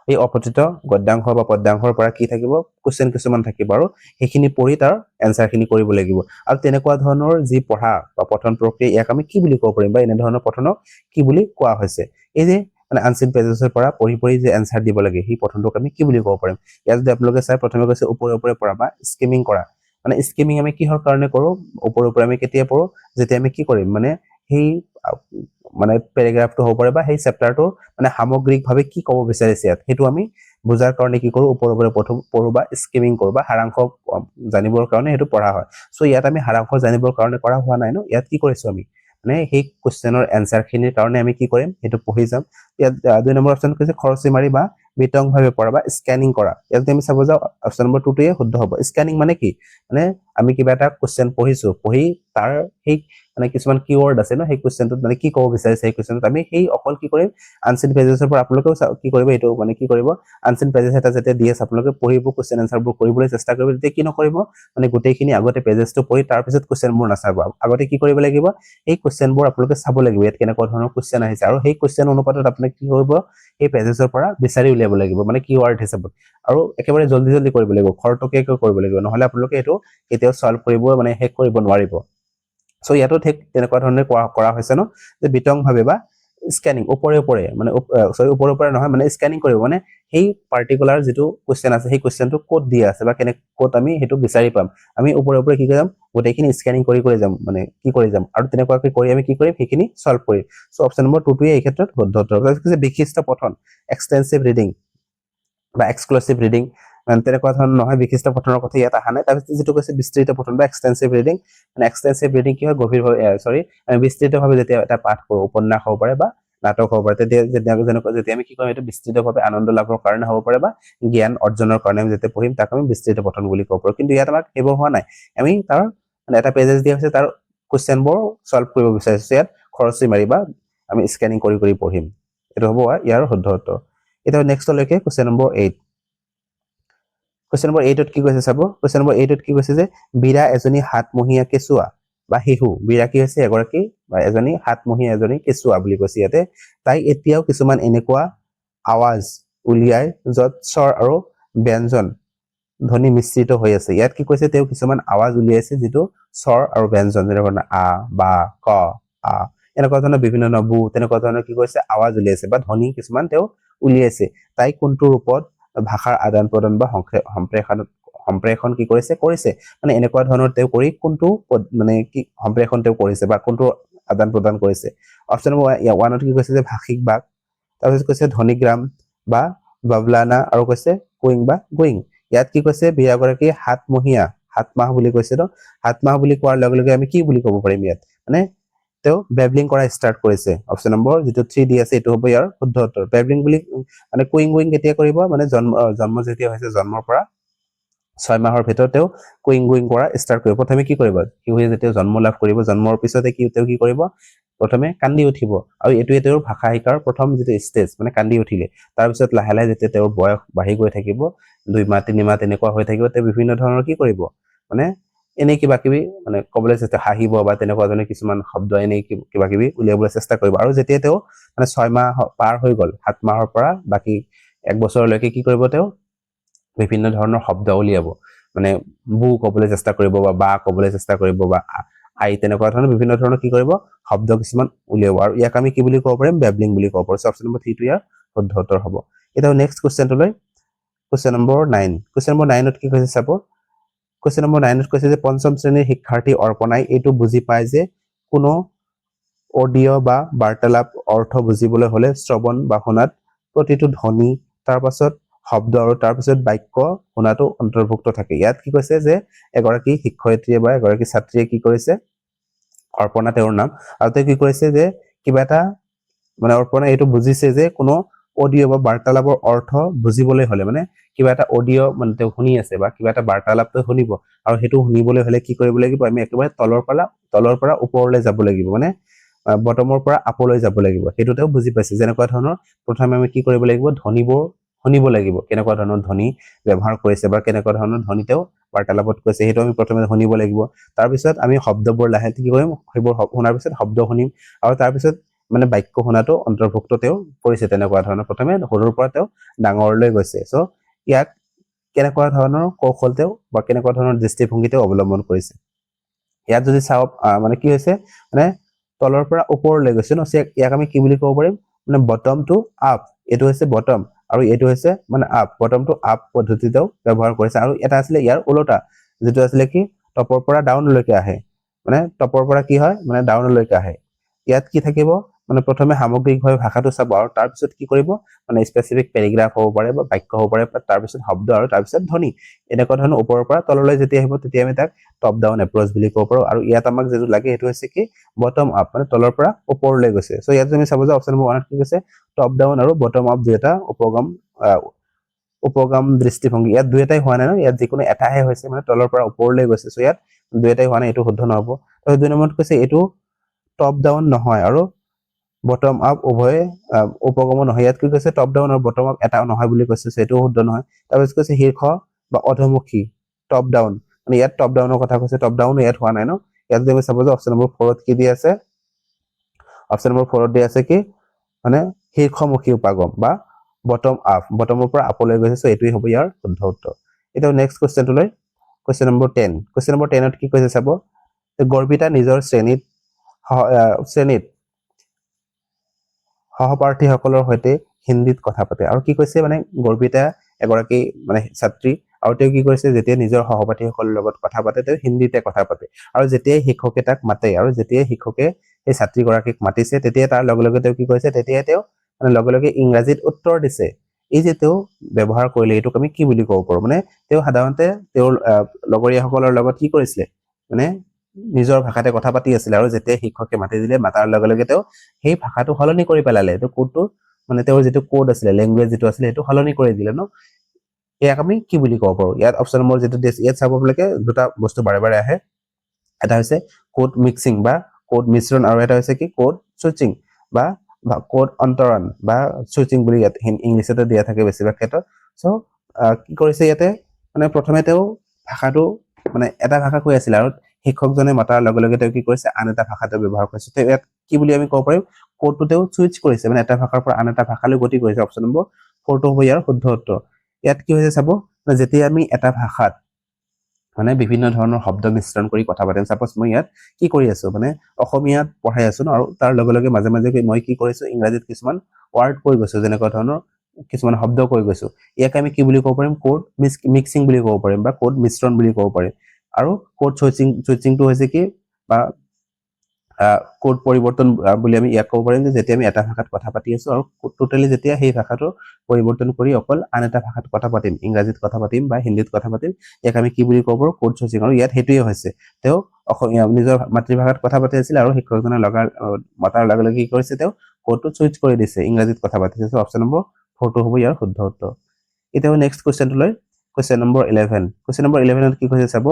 এই অপঠিত গদ্যাংশ বা পদ্যাংশৰ পৰা কি থাকিব কোৱেশ্চন কিছুমান থাকিব আৰু হেখিনি পঢ়ি তাৰ এনসাৰখিনি কৰিব লাগিব আৰু তেনেকুৱা ধৰণৰ যি পঢ়া বা পঠন প্ৰক্ৰিয়া ইয়াক আমি কি বুলি ক'ব পাৰিম বা এনে ধৰণৰ পঠনক কি বুলি কোৱা হৈছে এই যে মানে আনসিন পেজেছৰ পৰা পঢ়ি যে এনসাৰ দিব লাগে সেই পঠনটোক আমি কি বুলি ক'ব পাৰিম ইয়াত যদি আপোনালোকে চাই প্ৰথমে কৈছে ওপৰে পঢ়া বা স্কিমিং কৰা মানে স্কিমিং আমি কিহৰ কাৰণে কৰো ওপৰে আমি কেতিয়া পঢ়ো যেতিয়া আমি কি কৰিম মানে সেই মানে প্যাৰাগ্ৰাফটো হ'ব পাৰে বা সেই চেপ্টাৰটো মানে সামগ্ৰিকভাৱে কি ক'ব বিচাৰিছে ইয়াত হেতু আমি বুজাৰ কাৰণে কি কৰো ওপৰে পঢ়ো বা স্কিমিং কৰো বা সাৰাংশ জানিবৰ কাৰণে হেতু পঢ়া হয় সো ইয়াত আমি সাৰাংশ জানিবৰ কাৰণে কৰা হোৱা নাই ন ইয়াত কি কৰিছো আমি মানে সেই কোৱেশ্চনৰ এনসাৰখিনিৰ কাৰণে আমি কি কৰিম হেতু পঢ়ি যাম ইয়াত 2 নম্বৰ অপচন কৈছে খৰচি মাৰি বা বিতংভাৱে পঢ়া বা স্ক্যানিং কৰা ইয়াত আমি চাব যাও অপচন নম্বৰ 2 টোৱে শুদ্ধ হ'ব স্ক্যানিং মানে কি মানে আমি কিবা এটা কোৱেশ্চন পঢ়িছো পঢ়ি তাৰ সেই মানে কিছুমান কিৱৰ্ড আছে ন সেই কোৱেশ্চনটোত মানে কি ক'ব বিচাৰিছে সেই কোৱেশ্চনটোত আমি সেই অকল কি কৰিম আনচিন পেজেছৰ পৰা আপোনালোকেও কি কৰিব এইটো মানে কি কৰিব আনচিন পেজেছ এটা যেতিয়া দি আছে আপোনালোকে পঢ়িব কোৱেশ্চন এনচাৰবোৰ কৰিবলৈ চেষ্টা কৰিব তেতিয়া কি নকৰিব মানে গোটেইখিনি আগতে পেজেছটো পঢ়ি তাৰ পিছত কোৱেশ্চনবোৰ নাচাব আগতে কি কৰিব লাগিব এই কোৱেশ্চনবোৰ আপোনালোকে চাব লাগিব ইয়াত কেনেকুৱা ধৰণৰ কোৱেশ্চন আহিছে আৰু সেই কোৱেশ্চন অনুপাতত আপুনি কি কৰিব এই পেজেছৰ পৰা বিচাৰি উলিয়াব লাগিব মানে কিৱৰ্ড হিচাপত আৰু একেবাৰে জলদি জলদি কৰিব লাগিব খৰতকীয়াকৈ কৰিব লাগিব নহলে আপোনালোকে এইটো কেতিয়াও সলভ কৰিব মানে শেষ কৰিব নোৱাৰিব সো ইয়াতো ঠিক তেনেকুৱা ধৰণে কৰা হৈছে ন যে বিতংভাৱে বা স্ক্যানিং ওপৰে ওপৰে মানে সৰি ওপৰে ওপৰে নহয় মানে স্ক্যানিং কৰিব মানে সেই পাৰ্টিকুলাৰ যেটো কোৱেশ্চন আছে সেই কোৱেশ্চনটো কোড দিয়া আছে বা কেনে কোড আমি হেতু বিচাৰি পাম আমি ওপৰে ওপৰে কি কৰিম গোটেইখিনি স্ক্যানিং কৰি যাম মানে কি কৰি যাম আৰু তেনেকুৱাকৈ কৰি আমি কি কৰিম সেইখিনি সলভ কৰিম সো অপচন নম্বৰ 2 টোৱে এই ক্ষেত্ৰত শুদ্ধতৰ আছে বিশিষ্ট পঠন এক্সটেন্সিভ ৰিডিং বা এক্সক্লুসিভ ৰিডিং মানে তেনেকুৱা ধৰণৰ নহয় বিশিষ্ট পঠনৰ কথা ইয়াত আহা নাই তাৰপিছত যেটো কৈছে বিস্তৃত পঠন বা এক্সটেন্সিভ ৰিডিং মানে এক্সটেন্সিভ ৰিডিং কি হয় গভীৰভাৱে সৰি আমি বিস্তৃতভাৱে যেতিয়া এটা পাঠ কৰো উপন্যাস হ'ব পাৰে বা নাটক হ'ব পাৰে তেতিয়া আমি কি কৰিম এটা বিস্তৃতভাৱে আনন্দ লাভৰ কাৰণে হ'ব পাৰে বা জ্ঞান অৰ্জনৰ কাৰণে আমি যেতিয়া পঢ়িম তাক আমি বিস্তৃত পঠন বুলি ক'ব পাৰো কিন্তু ইয়াত আমাক এইবোৰ হোৱা নাই আমি তাৰ মানে এটা পেজেছ দিয়া হৈছে তাৰ কোৱেশ্চনবোৰ সলভ কৰিব বিচাৰিছো ইয়াত খৰচি মাৰি বা আমি স্ক্যানিং কৰি পঢ়িম এটো হ'ব ইয়াৰ শুদ্ধ উত্তৰ এটা নেক্সট লৈকে কোৱেশ্চন নম্বৰ 8 কোৱেশ্চন নম্বৰ 8 ত কি কৈছে চাব কোৱেশ্চন নম্বৰ 8 ত কি কৈছে যে বীৰা এজনী হাতমহীয়া কেঁচুৱা বা শিশু বীৰা কি হৈছে এগৰাকী বা এজনী হাতমহীয়া এজনী কেঁচুৱা বুলি কৈছে ইয়াতে তাই এতিয়াও কিছুমান এনেকুৱা আৱাজ উলিয়াই যত স্বৰ আৰু ব্যঞ্জন ধ্বনি মিশ্ৰিত হৈ আছে ইয়াত কি কৈছে তেওঁ কিছুমান আৱাজ উলিয়াইছে যেটো স্বৰ আৰু ব্যঞ্জন যেনে আ বা ক আ এনেকুৱা ধৰণৰ বিভিন্ন নবু তেনেকুৱা ধৰণৰ কি কৈছে আৱাজ উলিয়াইছে বা ধ্বনি কিছুমান তেওঁ উলিয়াইছে তাই কোনটো ৰূপত ভাষাৰ আদান প্ৰদান বা সম্প্ৰেষণ কি কৰিছে মানে এনেকুৱা ধৰণৰ তেওঁ কৰি কোনটো মানে কি সম্প্ৰেষণ তেওঁ কৰিছে বা কোনটো আদান প্ৰদান কৰিছে অপচন নম্বৰ 1 ত কি কৈছে যে ভাষিক বাক তাৰপিছত কৈছে ধ্বনিগ্ৰাম বা বাবলানা আৰু কৈছে কুইং বা গুইং ইয়াত কি কৈছে বিয়াগৰাকী হাতমাহ বুলি কৈছে ন হাতমাহ বুলি কোৱাৰ লগে লগে আমি কি বুলি ক'ব পাৰিম ইয়াত মানে তেওঁ বেবলিং কৰা ষ্টাৰ্ট কৰিছে অপচন নম্বৰ যেটো 3 দি আছে এটো হ'ব ইয়াৰ শুদ্ধ উত্তৰ বেবলিং বুলি মানে কুইং কেতিয়া কৰিব মানে জন্ম যেতিয়া হৈছে জন্মৰ পৰা 6 মাহৰ ভিতৰত তেওঁ কুইং কৰা ষ্টাৰ্ট কৰিব প্ৰথমে কি কৰিব কিউৱে যেতিয়া জন্ম লাভ কৰিব জন্মৰ পিছতে তেওঁ কি কৰিব প্ৰথমে কান্দি উঠিব আৰু এটোৱে তেওঁৰ ভাষা শিকাৰ প্ৰথম যেটো ষ্টেজ মানে কান্দি উঠিলে তাৰ পিছত লাহে লাহে যেতিয়া তেওঁৰ বয়স বাঢ়ি গৈ থাকিব 2 মাহ 3 মাহ তেনেকুৱা হৈ থাকিব তেওঁ বিভিন্ন ধৰণৰ কি কৰিব মানে এনে কিবা কিবি মানে কবলৈ চেষ্টা হাঁহিব বা তেনেকুৱা ধৰণৰ কিছুমান শব্দ এনে কিবা কিবি উলিয়াবলৈ চেষ্টা কৰিব আৰু যেতিয়া তেওঁ মানে 6 মাহ পাৰ হৈ গল 7 মাহৰ পৰা বাকি 1 বছৰলৈকে কি কৰিব তেওঁ বিভিন্ন ধৰণৰ শব্দ উলিয়াব মানে বু কবলৈ চেষ্টা কৰিব বা কবলৈ চেষ্টা কৰিব বা আই তেনেকুৱা ধৰণৰ বিভিন্ন ধৰণৰ কি কৰিব শব্দ কিছুমান উলিয়াব আৰু ইয়াক আমি কি বুলি ক'ব পাৰিম বেবলিং বুলি ক'ব পাৰো অপচন নম্বৰ 3 টো ইয়াৰ শুদ্ধ উত্তৰ হ'ব এটা নেক্সট কোৱেশ্চনটোলৈ কোৱেশ্চন নম্বৰ 9 কোৱেশ্চন নম্বৰ 9 ত কি কৈছে চাব কোৱেশ্চন নম্বৰ 9 ত কৈছে যে পঞ্চম শ্ৰেণীৰ শিক্ষাৰ্থী অৰ্পণাই এইটো বুজি পায় যে কোনো অডিঅ' বা বাৰ্তালাপ অৰ্থ বুজিবলৈ হলে শ্ৰৱণ বা শুনাত প্ৰতিটো ধ্বনি তাৰ পাছত শব্দ আৰু তাৰ পিছত বাক্য শুনাটো অন্তৰ্ভুক্ত থাকে ইয়াত কি কৈছে যে এগৰাকী শিক্ষয়িত্ৰীয়ে বা এগৰাকী ছাত্ৰীয়ে কি কৰিছে অৰ্পণা তেওঁৰ নাম আৰু তেওঁ কি কৰিছে যে কিবা এটা মানে অৰ্পণা এইটো বুজিছে যে কোনো অডিঅ' বা বাৰ্তালাপৰ অৰ্থ বুজিবলৈ হলে মানে কিবা এটা অডিঅ' মানে তেওঁ শুনি আছে বা কিবা এটা বাৰ্তালাপ তেওঁ শুনিব আৰু হেতু শুনিবলৈ হলে কি কৰিব লাগিব আমি একেবাৰে তলৰ পৰা ওপৰলৈ যাব লাগিব মানে বটমৰ পৰা আপলৈ যাব লাগিব হেতু তেওঁ বুজি পাইছে যেনেকুৱা ধৰণৰ প্ৰথমে আমি কি কৰিব লাগিব ধ্বনিবোৰ শুনিব লাগিব কেনেকুৱা ধৰণৰ ধ্বনি ব্যৱহাৰ কৰিছে বা কেনেকুৱা ধৰণৰ ধ্বনি তেওঁ বাৰ্তালাপত কৈছে হেতু আমি প্ৰথমে শুনিব লাগিব তাৰ পিছত আমি শব্দবোৰ লাহে কি কৰিম সেইবোৰ শুনাৰ পিছত শব্দ শুনিম আৰু তাৰ পিছত মানে বাক্য শুনাটো অন্তৰ্ভুক্ত তেওঁ কৰিছে তেনেকুৱা ধৰণৰ প্ৰথমে সৰুৰ পৰা তেওঁ ডাঙৰলৈ গৈছে সো ইয়াক কেনেকুৱা ধৰণৰ কৌশল তেওঁ বা কেনেকুৱা ধৰণৰ দৃষ্টিভংগী তেওঁ অৱলম্বন কৰিছে ইয়াত যদি চাও মানে কি হৈছে মানে তলৰ পৰা ওপৰলৈ গৈছে ন ইয়াক আমি কি বুলি ক'ব পাৰিম মানে বটম টু আপ এটো হৈছে বটম আৰু এটো হৈছে মানে আপ বটম টু আপ পদ্ধতিটো ব্যৱহাৰ কৰিছে আৰু এটা আছিল ইয়াৰ উলটা যেটো আছিল কি টপৰ পৰা ডাউনলৈকে আহে মানে টপৰ পৰা কি হয় মানে ডাউনলৈকে আহে ইয়াত কি থাকিব মানে প্ৰথমে সামগ্ৰিকভাৱে ভাষাটো চাব আৰু তাৰ পিছত কি কৰিব মানে স্পেসিফিক পেৰাগ্ৰাফ হ'ব পাৰে বা বাক্য হ'ব পাৰে তাৰ পিছত শব্দ আৰু তাৰ পিছত ধ্বনি এনেকুৱা ধৰণৰ ওপৰৰ পৰা তললৈ যেতিয়া আহিব তেতিয়া আমি তাক টপ ডাউন এপ্ৰচ বুলি ক'ব পাৰো আৰু ইয়াত আমাক যেটো লাগে এটো হৈছে কি বটম আপ মানে তলৰ পৰা ওপৰলৈ গৈছে সো ইয়াত আমি চাব যে অপচন নম্বৰ 1 ত কি কৈছে টপ ডাউন আৰু বটম আপ দুটা উপগম দৃষ্টিভংগী ইয়াত দুইটাই হোৱা নাই ন ইয়াত যিকোনো এটাহে হৈছে মানে তলৰ পৰা ওপৰলৈ গৈছে সো ইয়াত দুইটাই হোৱা নাই এটো শুদ্ধ নহব তো 2 নম্বৰত কৈছে এটো টপ ডাউন নহয় আৰু বটম আপ উভয়ে উপগম নহয় ইয়াত কি কৈছে টপ ডাউন আৰু বটম আপ এটা নহয় বুলি কৈছে সেইটো শুদ্ধ নহয় তাৰপিছত কৈছে শীৰ্ষ বা অধমুখী টপ ডাউন মানে ইয়াত টপ ডাউনৰ কথা কৈছে টপ ডাউন ইয়াত হোৱা নাই ন ইয়াত যদি আমি চাব যে অপশ্যন নম্বৰ 4 ত কি দি আছে অপশ্যন নম্বৰ 4 ত দি আছে কি মানে শীৰ্ষমুখী উপাগম বা বটম আপ বটমৰ পৰা আপলৈ গৈছে সো এটোই হ'ব ইয়াৰ শুদ্ধ উত্তৰ এটা নেক্সট কোৱেশ্চনটো লৈ কোৱেশ্চন নম্বৰ 10 কোৱেশ্চন নম্বৰ 10 ত কি কৈছে চাব গৰ্বিতা নিজৰ শ্ৰেণীত সহপাঠীসকলৰ সৈতে হিন্দীত কথা পাতে আৰু কি কৈছে মানে গৰ্বিতা এগৰাকী মানে ছাত্ৰী আৰু তেওঁ কি কৰিছে যেতিয়া নিজৰ সহপাঠীসকলৰ লগত কথা পাতে তেওঁ হিন্দীতে কথা পাতে আৰু যেতিয়া শিক্ষকে তাক মাতে আৰু যেতিয়া শিক্ষকে এই ছাত্ৰীগৰাকীক মাতিছে তেতিয়া তাৰ লগে লগে তেওঁ কি কৰিছে তেতিয়া তেওঁ মানে লগে লগে ইংৰাজীত উত্তৰ দিছে এই যে তেওঁ ব্যৱহাৰ কৰিলে এইটোক আমি কি বুলি ক'ব পাৰো মানে তেওঁ সাধাৰণতে তেওঁৰ লগৰীয়াসকলৰ লগত কি কৰিছিলে মানে নিজৰ ভাষাতে কথা পাতি আছিল আৰু যেতিয়া শিক্ষকে মাতি দিলে মাতাৰ লগে লগে তেওঁ সেই ভাষাটো হলনি কৰি পেলালে তো কোডটো মানে তেওঁৰ যেটো কোড আছিল ল্যাঙ্গুৱেজ যেটো আছিল হেতু হলনি কৰি দিলে ন ইয়াক আমি কি বুলি ক'ব পাৰো ইয়াত অপচন নম্বৰ যেটো দিছে ইয়াত চাব লাগে দুটা বস্তু বাৰে বাৰে আহে এটা হৈছে কোড মিক্সিং বা কোড মিশ্ৰণ আৰু এটা হৈছে কি কোড সুইচিং বা কোড অন্তৰণ বা সুইচিং বুলি ইয়াত ইংলিশতে দিয়া থাকে বেছিভাগ ক্ষেত্ৰত সো কি কৰিছে ইয়াতে মানে প্ৰথমে তেওঁ ভাষাটো মানে এটা ভাষা কৈ আছিল আৰু শিক্ষকজনে মাতাৰ লগে লগে তেওঁ কি কৰিছে আন এটা ভাষাটো ব্যৱহাৰ কৰিছে তো ইয়াত কি বুলি আমি ক'ব পাৰিম কোডটো তেওঁ সুইচ কৰিছে মানে এটা ভাষাৰ পৰা আন এটা ভাষালৈ গতি কৰিছে অপচন নম্বৰ 4 টো হ'ব ইয়াৰ শুদ্ধ উত্তৰ ইয়াত কি হৈছে চাব যেতিয়া আমি এটা ভাষাত মানে বিভিন্ন ধৰণৰ শব্দ মিশ্ৰণ কৰি কথা পাতিম সাপোজ মই ইয়াত কি কৰি আছো মানে অসমীয়াত পঢ়াই আছো ন আৰু তাৰ লগে লগে মাজে মাজে মই কি কৰিছো ইংৰাজীত কিছুমান ওয়াৰ্ড কৈ গৈছো যেনেকুৱা ধৰণৰ কিছুমান শব্দ কৈ গৈছো ইয়াক আমি কি বুলি ক'ব পাৰিম কোড মিক্সিং বুলি ক'ব পাৰিম বা কোড মিশ্ৰণ বুলি ক'ব পাৰিম আৰু কোড সুইচিংটো হৈছে কি বা কোড পৰিৱৰ্তন বুলি আমি ইয়াক ক'ব পাৰিম যে যেতিয়া আমি এটা ভাষাত কথা পাতি আছো আৰু টোটালি যেতিয়া সেই ভাষাটো পৰিৱৰ্তন কৰি অকল আন এটা ভাষাত কথা পাতিম ইংৰাজীত কথা পাতিম বা হিন্দীত কথা পাতিম ইয়াক আমি কি বুলি ক'ব পাৰো কোড সুইচিং আৰু ইয়াত হেতুই হৈছে তেওঁ অসমীয়া নিজৰ মাতৃভাষাত কথা পাতি আছিল আৰু শিক্ষকজনে মাতাৰ লগে লগে কি কৰিছে তেওঁ কোডটো সুইচ কৰি দিছে ইংৰাজীত কথা পাতিছে সো অপচন নম্বৰ 4 টো হ'ব ইয়াৰ শুদ্ধ উত্তৰ এতিয়া নেক্সট কোৱেশ্চনটো লৈ কোৱেশ্চন নম্বৰ 11 কোৱেশ্চন নম্বৰ 11 ত কি কৈছে চাব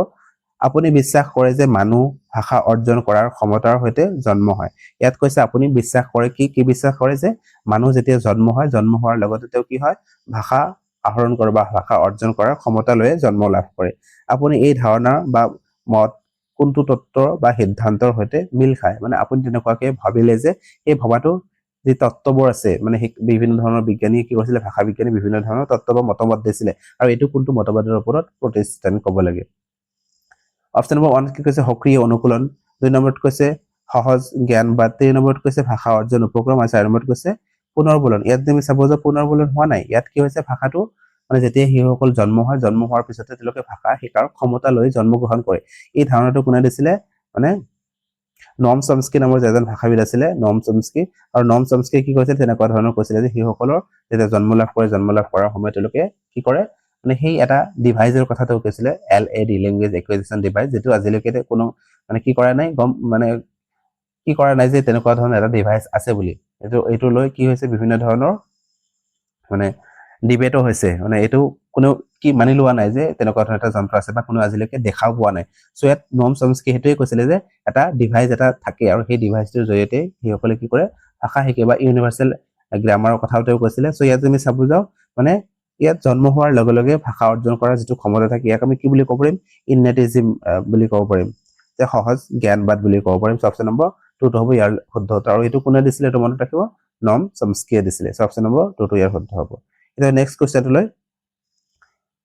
আপুনি বিশ্বাস কৰে যে মানুহ ভাষা অৰ্জন কৰাৰ ক্ষমতাৰ সৈতে জন্ম হয় ইয়াত কৈছে আপুনি বিশ্বাস কৰে কি বিশ্বাস কৰে যে মানুহ যেতিয়া জন্ম হয় জন্ম হোৱাৰ লগতে তেওঁ কি হয় ভাষা আহৰণ কৰে বা ভাষা অৰ্জন কৰাৰ ক্ষমতা লৈ জন্ম লাভ কৰে আপুনি এই ধাৰণা বা মত কোনটো তত্ত্ব বা সিদ্ধান্তৰ সৈতে মিল খায় মানে আপুনি তেনেকুৱাকে ভাবিলে যে এই ভবাটো যে তত্ত্ববোৰ আছে মানে বিভিন্ন ধৰণৰ বিজ্ঞানী কি কৰিছিল ভাষা বিজ্ঞানী বিভিন্ন ধৰণৰ তত্ত্ব বা মতবাদ দিছিল আৰু এটো কোনটো মতবাদৰ ওপৰত প্ৰতিষ্ঠান ক'ব লাগে অপচন নম্বৰ 1 কি কৈছে সক্ৰিয় অনুকূলন 2 নম্বৰত কৈছে সহজ জ্ঞান বা 3 নম্বৰত কৈছে ভাষা অৰ্জন উপক্ৰম আৰু 4 নম্বৰত কৈছে পুনৰবলন ইয়াত তুমি চাব যে পুনৰবলন হোৱা নাই ইয়াত কি হৈছে ভাষাটো মানে যেতিয়া হিসকল জন্ম হয় জন্ম হোৱাৰ পিছতে তেওঁলোকে ভাষা শিকাৰ ক্ষমতা লৈ জন্ম গ্ৰহণ কৰে এই ধাৰণাটো কোনে দিছিলে মানে নম চমস্কি নামৰ এজন ভাষাবিদ আছিল নম চমস্কি আৰু নম চমস্কি কি কৈছিল তেনেকুৱা ধৰণৰ কৈছিল যে হিসকলৰ যেতিয়া জন্ম লাভ কৰাৰ সময়ত তেওঁলোকে কি কৰে মানে সেই এটা ডিভাইসৰ কথা তেওঁ কৈছিল LAD ল্যাঙ্গুৱেজ একুইজিশন ডিভাইস যেটো আজিলৈকে কোনো মানে কি কৰা নাই মানে কি কৰা নাই যে তেনেকুৱা ধৰণৰ এটা ডিভাইস আছে বুলি এটো লৈ কি হৈছে বিভিন্ন ধৰণৰ মানে ডিবেটও হৈছে মানে এটো কোনো কি মানি লোৱা নাই যে তেনেকুৱা ধৰণৰ এটা যন্ত্ৰ আছে বা কোনো আজিলৈকে দেখাও পোৱা নাই সো ইয়াত নম চমস্কি হেতুই কৈছিল যে এটা ডিভাইস এটা থাকে আৰু সেই ডিভাইসটোৰ জৰিয়তে হিসকলে কি কৰে ভাষা শিকে বা ইউনিভাৰ্সেল গ্ৰামাৰৰ কথাও তেওঁ কৈছিল সো ইয়াত আমি চাব যাও মানে ইয়াত জন্ম হোৱাৰ লগে লগে ভাষা অৰ্জন কৰাৰ যেটো ক্ষমতা থাকে ইয়াক আমি কি বুলি ক'ব পাৰিম ইননেটিজম বুলি ক'ব পাৰিম যে সহজ জ্ঞানবাদ বুলি ক'ব পাৰিম অপচন নম্বৰ 2 টো হ'ব ইয়াৰ শুদ্ধ উত্তৰ আৰু এটো কোনে দিছিলে এটো মনত ৰাখিব নম চমস্কিয়ে দিছিলে অপচন নম্বৰ 2 টো ইয়াৰ শুদ্ধ হ'ব এটা নেক্সট কোৱেশ্চনটো লৈ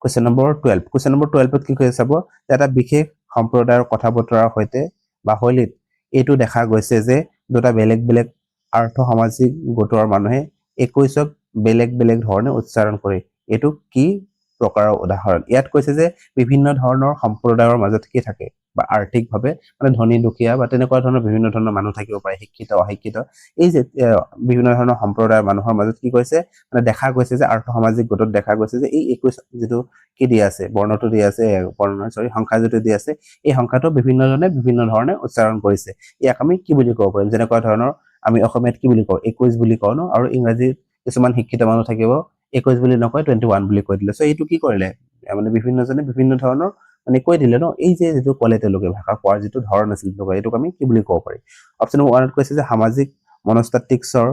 কোৱেশ্চন নম্বৰ 12 কোৱেশ্চন নম্বৰ 12 ত কি কৈছে চাব এটা বিশেষ সম্প্ৰদায়ৰ কথা বতৰাৰ সৈতে বা শৈলীত এটো দেখা গৈছে যে দুটা বেলেগ বেলেগ আৰ্থ সামাজিক গোটৰ মানুহে 21ক বেলেগ বেলেগ ধৰণে উচ্চাৰণ কৰে এটো কি প্ৰকাৰৰ উদাহৰণ ইয়াত কৈছে যে বিভিন্ন ধৰণৰ সম্প্ৰদায়ৰ মাজত কি থাকে বা আৰ্থিকভাৱে মানে ধনী দুখীয়া বা তেনেকুৱা ধৰণৰ বিভিন্ন ধৰণৰ মানুহ থাকিব পাৰে শিক্ষিত অশিক্ষিত এই যে বিভিন্ন ধৰণৰ সম্প্ৰদায়ৰ মানুহৰ মাজত কি কৈছে মানে দেখা গৈছে যে আৰ্থ সামাজিক গোটত দেখা গৈছে যে এই 21 যেটো কি দিয়া আছে বৰ্ণটো দিয়া আছে সংখ্যা যেটো দিয়া আছে এই সংখ্যাটো বিভিন্ন ধৰণে উচ্চাৰণ কৰিছে ইয়াক আমি কি বুলি ক'ব পাৰিম যেনেকুৱা ধৰণৰ আমি অসমীয়াত কি বুলি কওঁ 21 বুলি কওঁ ন আৰু ইংৰাজীত কিছুমান শিক্ষিত মানুহ থাকিব 21 বুলি নকয় 21 বুলি কৈ দিলে সো এইটো কি কৰিলে মানে বিভিন্ন ধৰণৰ মানে কৈ দিলে ন এই যে যেটো ক'লে তেওঁলোকে ভাষা কোৱাৰ যেটো ধৰণ আছিল তেওঁলোকৰ এটোক আমি কি বুলি ক'ব পাৰি অপচন নম্বৰ 1 কৈছে যে সামাজিক মনস্তাত্ত্বিক স্বৰ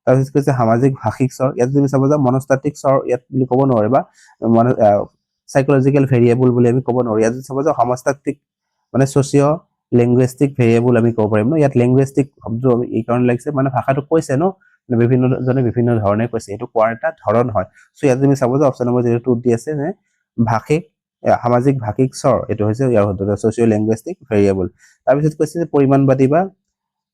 তাৰপিছত কৈছে সামাজিক ভাষিক স্বৰ ইয়াত যদি চাব যে মনস্তাত্ত্বিক স্বৰ ইয়াত বুলি ক'ব নোৱাৰে বা সাইকোলজিক্যাল ভেৰিয়েবল বুলি আমি ক'ব নোৱাৰো ইয়াত যদি চাব যে সমাজতাত্ত্বিক মানে সোশিও লিঙ্গুইস্টিক ভেৰিয়েবল আমি ক'ব পাৰিম ন ইয়াত লিঙ্গুইস্টিক শব্দ এই কাৰণ লাগিছে মানে ভাষাটো কৈছে ন বিভিন্ন জনে বিভিন্ন ধৰণে কৈছে এটো কোৱাৰ এটা ধৰণ হয় সো ইয়াত তুমি চাব যে অপচন নম্বৰ 02 দি আছে যে ভাষিক সামাজিক ভাষিক স্বৰ এটো হৈছে ইয়াৰ হতে সোশিও লিঙ্গুইস্টিক ভেৰিয়েবল তাৰপিছত কৈছে যে পৰিমাণবাদী বা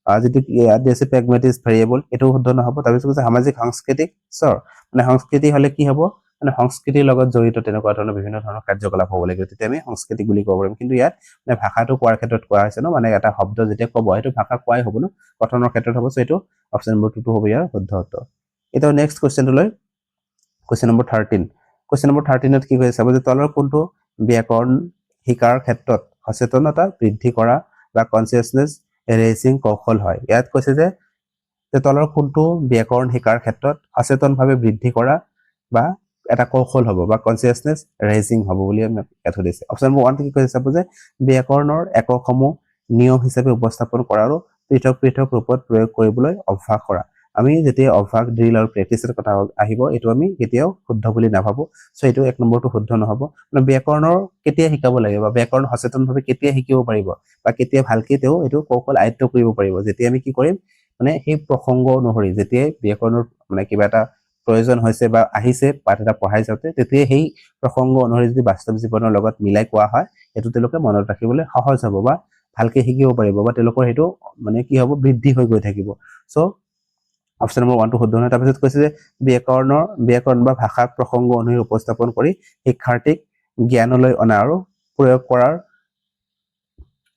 যেটো ইয়াত আছে প্ৰেগমেটিক ভেৰিয়েবল এটো শুদ্ধ নহব তাৰপিছত কৈছে সামাজিক সাংস্কৃতিক স্বৰ মানে সংস্কৃতি হলে কি হ'ব মানে সংস্কৃতিৰ লগত জড়িত তেনেকুৱা ধৰণৰ বিভিন্ন ধৰণৰ কাৰ্যকলাপ হ'ব লাগে তেতিয়া আমি সংস্কৃতিক বুলি ক'ব পাৰিম কিন্তু ইয়াত মানে ভাষাটো কোৱাৰ ক্ষেত্ৰত কোৱা হৈছে ন মানে এটা শব্দ যেতিয়া ক'ব এটো ভাষা কোৱাই হ'ব ন গঠনৰ ক্ষেত্ৰত হ'ব সো এটো অপচন নম্বৰ 2 হ'ব ইয়াৰ শুদ্ধ উত্তৰ এটা নেক্সট কোৱেশ্চনটো লৈ কোৱেশ্চন নম্বৰ 13 কোৱেশ্চন নম্বৰ 13 ত কি কৈছে চাব যে তলৰ কোনটো ব্যাকৰণ শিকাৰ ক্ষেত্ৰত সচেতনতা বৃদ্ধি কৰা বা কনসিয়াসনেস ৰেজিং কৌশল হয় ইয়াত কৈছে যে তলৰ কোনটো ব্যাকৰণ শিকাৰ ক্ষেত্ৰত সচেতনভাৱে বৃদ্ধি কৰা বা এটা কৌশল হ'ব বা কনসিয়াসনেস ৰেজিং হ'ব বুলি আমি কথা দিছে অপচন নম্বৰ 1 কি কৈছে চাব যে ব্যাকৰণৰ এককসমূহ নিয়ম হিচাপে উপস্থাপন কৰা আৰু পৃথক পৃথক ৰূপত প্ৰয়োগ কৰিবলৈ অভ্যাস কৰা আমি যেতিয়া অভ্যাস ড্ৰিল আৰু প্ৰেক্টিসৰ কথা আহিব এটো আমি কেতিয়াও শুদ্ধ বুলি নাভাবো সো এটো এক নম্বৰটো শুদ্ধ নহব মানে ব্যাকৰণৰ কেতিয়া শিকাব লাগে বা ব্যাকৰণ সচেতনভাৱে কেতিয়া শিকিব পাৰিব বা কেতিয়া ভালকে তেও এটো কৌশল আয়ত্ত কৰিব পাৰিব যেতিয়া আমি কি কৰিম মানে সেই প্ৰসংগ অনুসৰি যেতিয়া ব্যাকৰণৰ মানে কিবা এটা প্ৰয়োজন হৈছে বা আহিছে পাঠ এটা পঢ়াই যাওতে তেতিয়া সেই প্ৰসংগ অনুসৰি যদি বাস্তৱ জীৱনৰ লগত মিলাই কোৱা হয় এটো তেওঁলোকে মনত ৰাখিবলৈ সহজ হ'ব বা ভালকে শিকিব পাৰিব বা তেওঁলোকৰ হেতু মানে কি হ'ব বৃদ্ধি হৈ গৈ থাকিব সো অপচন নম্বৰ 1 টো শুদ্ধ নহয় তাৰপিছত কৈছে যে ব্যাকৰণ বা ভাষাক প্ৰসংগ অনুসৰি উপস্থাপন কৰি শিক্ষাৰ্থীক জ্ঞানলৈ অনা আৰু প্ৰয়োগ কৰাৰ